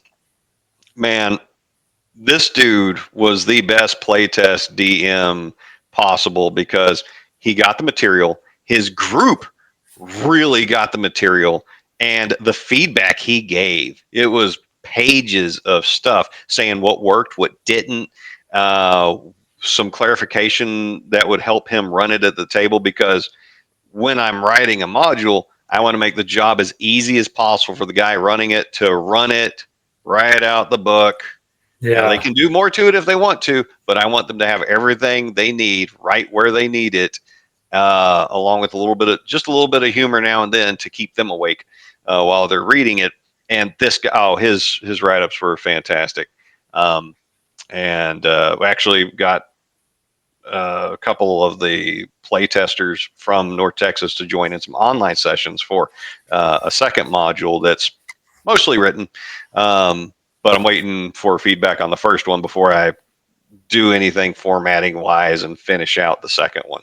man, this dude was the best playtest DM possible because he got the material. His group really got the material, and the feedback he gave, it was pages of stuff saying what worked, what didn't, uh, some clarification that would help him run it at the table. Because when I'm writing a module, I want to make the job as easy as possible for the guy running it to run it right out the book. Now they Yeah. can do more to it if they want to, but I want them to have everything they need right where they need it, along with a little bit of humor now and then to keep them awake while they're reading it. And this guy, oh, his write ups were fantastic, and we actually got a couple of the play testers from North Texas to join in some online sessions for a second module that's mostly written. But I'm waiting for feedback on the first one before I do anything formatting wise and finish out the second one.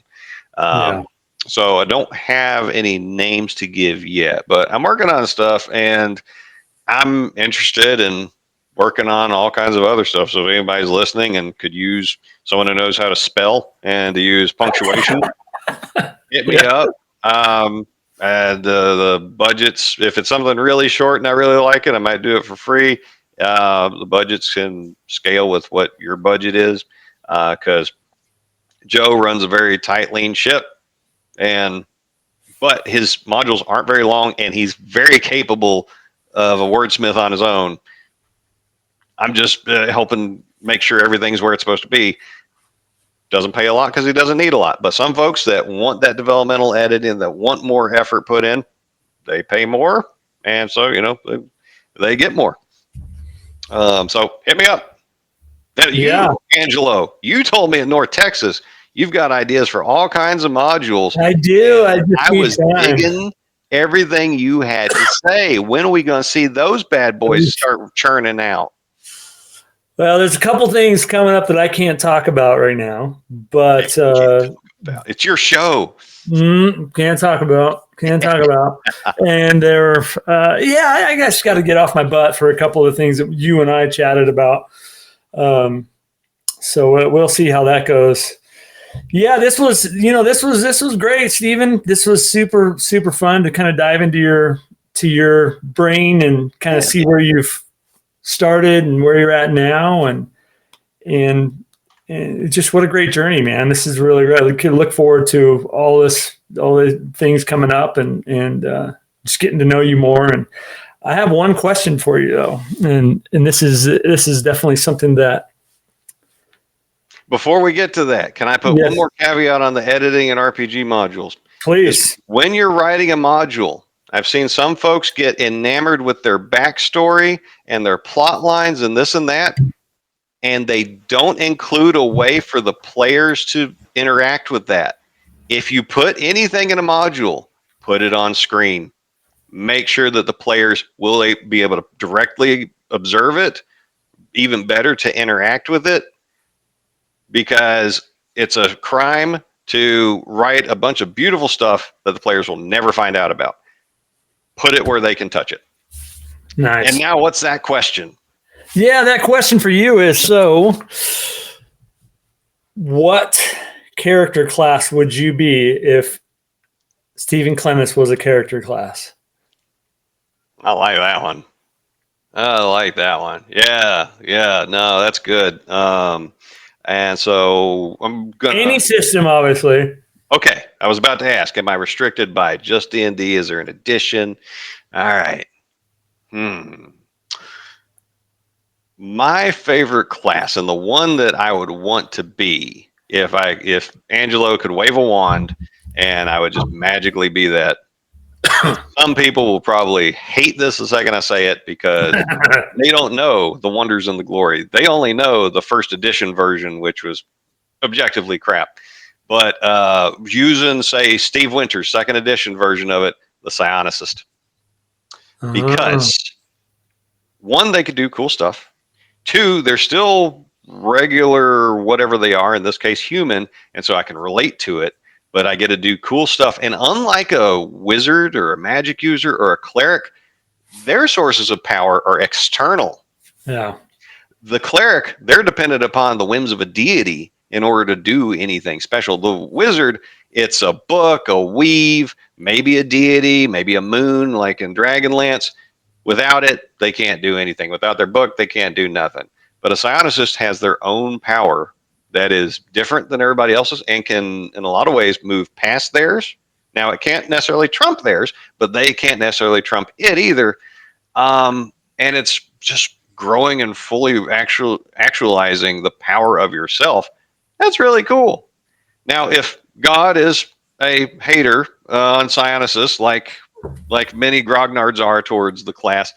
Yeah. So I don't have any names to give yet, but I'm working on stuff, and I'm interested in working on all kinds of other stuff. So if anybody's listening and could use someone who knows how to spell and to use punctuation, hit me Yeah. up. And the budgets, if it's something really short and I really like it, I might do it for free. The budgets can scale with what your budget is, because Joe runs a very tight, lean ship, and but his modules aren't very long, and he's very capable of a wordsmith on his own. I'm just helping make sure everything's where it's supposed to be. Doesn't pay a lot because he doesn't need a lot. But some folks that want that developmental editing, that want more effort put in, they pay more, and so they get more. So hit me up. Now, Yeah. you, Angelo, you told me in North Texas you've got ideas for all kinds of modules, I do. I and just I need was time. digging everything you had to say. When are we going to see those bad boys start churning out? Well, there's a couple things coming up that I can't talk about right now, but It's your show. can't talk about. Can't talk about. And there, yeah, I guess got to get off my butt for a couple of things that you and I chatted about. So we'll see how that goes. Yeah, this was great, Stephen. This was super super fun to kind of dive into your brain and kind of Yeah. see where you've started and where you're at now, and just what a great journey, man. This is really great. We could look forward to all the things coming up, and just getting to know you more. And I have one question for you though, and this is definitely something that. Before we get to that, can I put one more caveat on the editing and RPG modules? Please. When you're writing a module, I've seen some folks get enamored with their backstory and their plot lines and this and that, and they don't include a way for the players to interact with that. If you put anything in a module, put it on screen. Make sure that the players will be able to directly observe it, even better to interact with it, because it's a crime to write a bunch of beautiful stuff that the players will never find out about. Put it where they can touch it. Nice. And now, what's that question? Yeah, that question for you is, so what character class would you be if Stephen Clements was a character class? I like that one. I like that one. Yeah, yeah. No, that's good. And so I'm gonna. Any system, obviously. Okay, I was about to ask, am I restricted by just D&D? Is there an addition? All right. My favorite class, and the one that I would want to be, if Angelo could wave a wand and I would just magically be that Some people will probably hate this the second I say it because they don't know the wonders and the glory. They only know the first edition version, which was objectively crap. But using, say, Steve Winter's second edition version of it, the Psionicist, Oh, because one, they could do cool stuff. Two, they're still regular, whatever they are, in this case, human. And so I can relate to it, but I get to do cool stuff. And unlike a wizard or a magic user or a cleric, their sources of power are external. yeah. The cleric, they're dependent upon the whims of a deity in order to do anything special. The wizard, it's a book, a weave, maybe a deity, maybe a moon, like in Dragonlance. Without it, they can't do anything. Without their book, they can't do nothing. But a psionicist has their own power that is different than everybody else's and can, in a lot of ways, move past theirs. Now, it can't necessarily trump theirs, but they can't necessarily trump it either. And it's just growing and fully actualizing the power of yourself. That's really cool. Now, if God is a hater on psionicists, like many grognards are towards the class,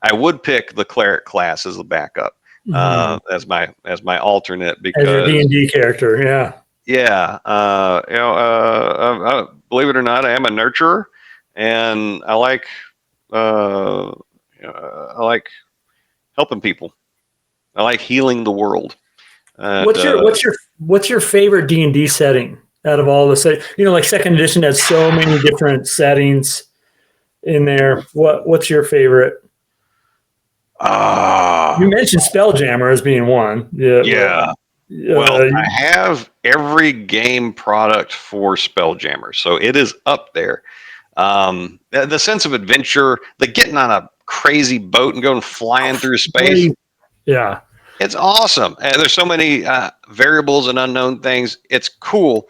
I would pick the cleric class as a backup, as my alternate, As your because D&D character, yeah. yeah, believe it or not, I am a nurturer, and uh, I like helping people. I like healing the world. And, What's your favorite D&D setting out of all the like second edition has so many different settings in there. What's your favorite? You mentioned Spelljammer as being one. Yeah. Well, I have every game product for Spelljammer, so it is up there. The sense of adventure, the getting on a crazy boat and going flying through space. Yeah. It's awesome. And there's so many variables and unknown things. It's cool.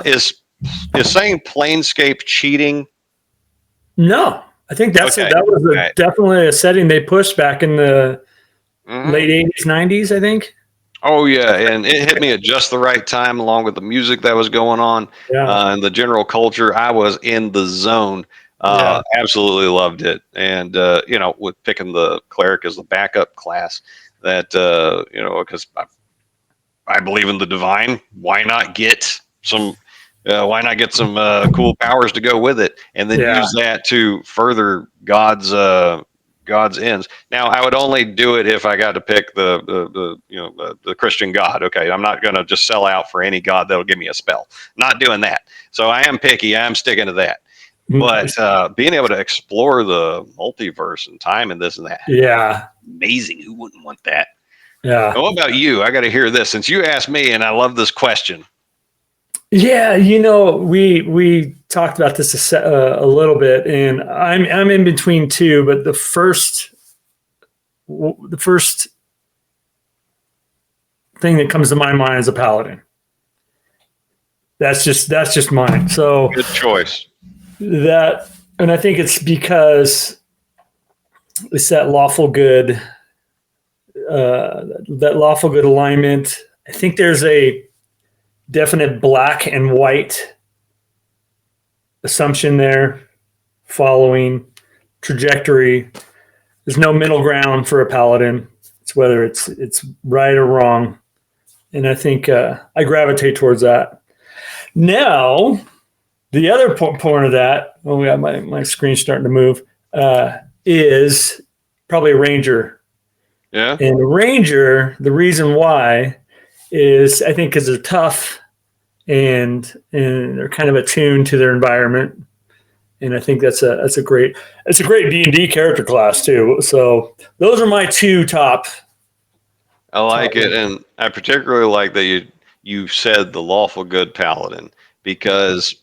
Is saying Planescape cheating? No, I think that was definitely a setting they pushed back in the late 80s, 90s, I think. Oh yeah, and it hit me at just the right time, along with the music that was going on, and the general culture. I was in the zone. Absolutely loved it, and with picking the cleric as the backup class, that because I believe in the divine. Why not get some? Why not get some cool powers to go with it, and then use that to further God's ends. Now, I would only do it if I got to pick the Christian God. Okay, I'm not going to just sell out for any God that'll give me a spell. Not doing that. So I am picky. I'm sticking to that. But being able to explore the multiverse and time and this and that, amazing. Who wouldn't want that? Yeah. Now, what about you? I got to hear this since you asked me, and I love this question. Yeah, we talked about this a little bit, and I'm in between two, but the first thing that comes to my mind is a paladin. That's just mine. So good choice. And I think it's because it's that lawful good alignment. I think there's a definite black and white assumption there, following trajectory. There's no middle ground for a paladin. It's whether it's right or wrong, and I think I gravitate towards that. Now, the other point of that, we got my screen starting to move, is probably a ranger. Yeah, and a ranger. The reason why is I think because they're tough and they're kind of attuned to their environment, and I think that's a great D&D character class too. So those are my two top. I like it, and I particularly like that you said the lawful good paladin, because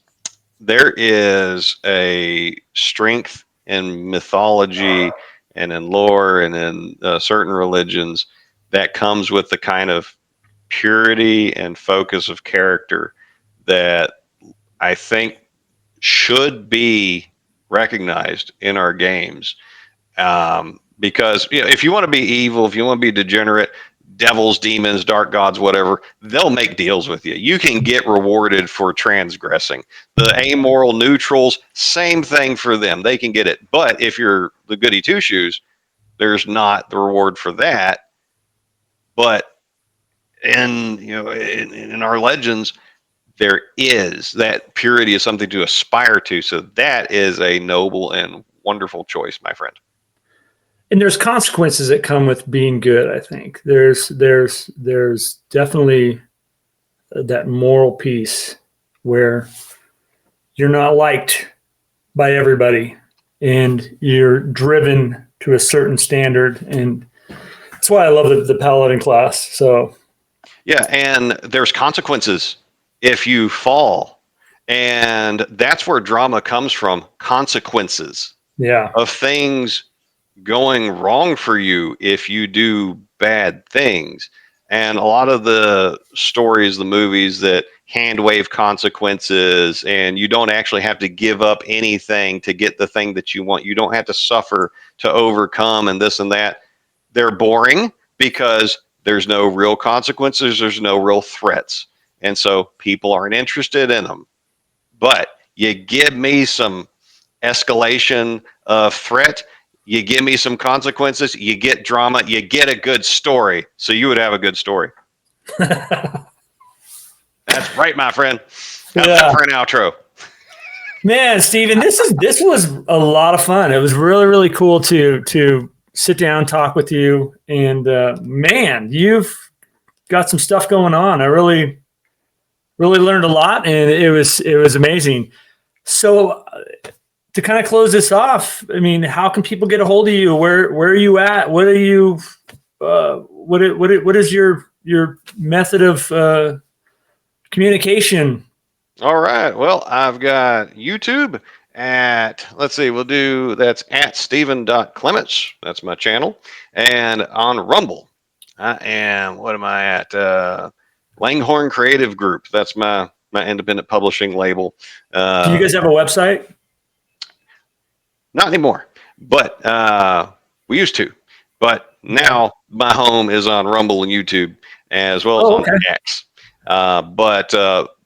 there is a strength in mythology and in lore and in certain religions that comes with the kind of purity and focus of character that I think should be recognized in our games. Because if you want to be evil, if you want to be degenerate, devils, demons, dark gods, whatever, they'll make deals with you. You can get rewarded for transgressing. The amoral neutrals, same thing for them. They can get it. But if you're the goody two shoes, there's not the reward for that. But in our legends, there is. That purity is something to aspire to. So that is a noble and wonderful choice, my friend. And there's consequences that come with being good. I think there's definitely that moral piece where you're not liked by everybody and you're driven to a certain standard. And that's why I love the paladin class. So yeah, and there's consequences if you fall. And that's where drama comes from, consequences yeah, of things going wrong for you if you do bad things. And a lot of the stories, the movies that hand wave consequences, and you don't actually have to give up anything to get the thing that you want. You don't have to suffer to overcome and this and that. They're boring because there's no real consequences, there's no real threats. And so people aren't interested in them. But you give me some escalation of threat, you give me some consequences, you get drama, you get a good story. So you would have a good story. That's right, my friend. How's that for an outro? Man, Stephen, this was a lot of fun. It was really, really cool to sit down, talk with you, and man, you've got some stuff going on. I really, really learned a lot, and it was amazing. So, to kind of close this off, I mean, how can people get a hold of you? Where are you at? What are you? What is your method of communication? All right. Well, I've got YouTube at, let's see, that's at Stephen.Clements. That's my channel. And on Rumble, what am I at? Langhorne Creative Group. That's my independent publishing label. Do you guys have a website? Not anymore, but we used to. But now my home is on Rumble and YouTube as well as on X. But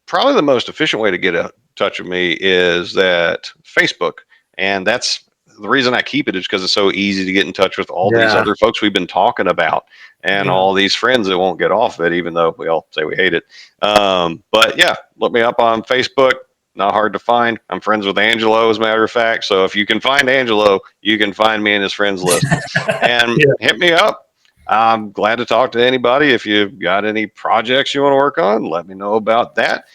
probably the most efficient way to get in touch with me is that Facebook. And that's the reason I keep it is because it's so easy to get in touch with all these other folks we've been talking about and all these friends that won't get off it, even though we all say we hate it. But yeah, look me up on Facebook. Not hard to find. I'm friends with Angelo, as a matter of fact. So if you can find Angelo, you can find me in his friends list. And hit me up. I'm glad to talk to anybody. If you've got any projects you want to work on, let me know about that.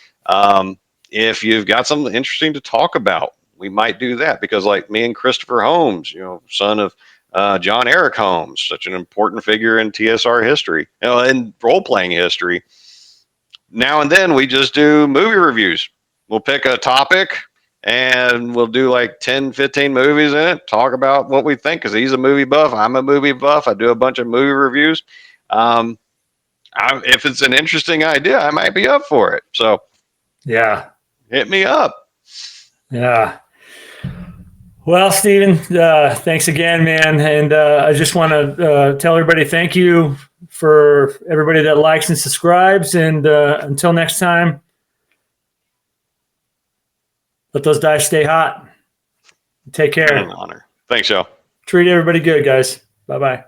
If you've got something interesting to talk about, we might do that because, like me and Christopher Holmes, son of John Eric Holmes, such an important figure in TSR history, in role playing history. Now and then we just do movie reviews. We'll pick a topic and we'll do like 10, 15 movies in it, talk about what we think because he's a movie buff. I'm a movie buff. I do a bunch of movie reviews. If it's an interesting idea, I might be up for it. So yeah, hit me up. Yeah. Well, Stephen, thanks again, man. And I just want to tell everybody thank you for everybody that likes and subscribes. And until next time, let those dice stay hot. Take care. An honor. Thanks, y'all. Treat everybody good, guys. Bye-bye.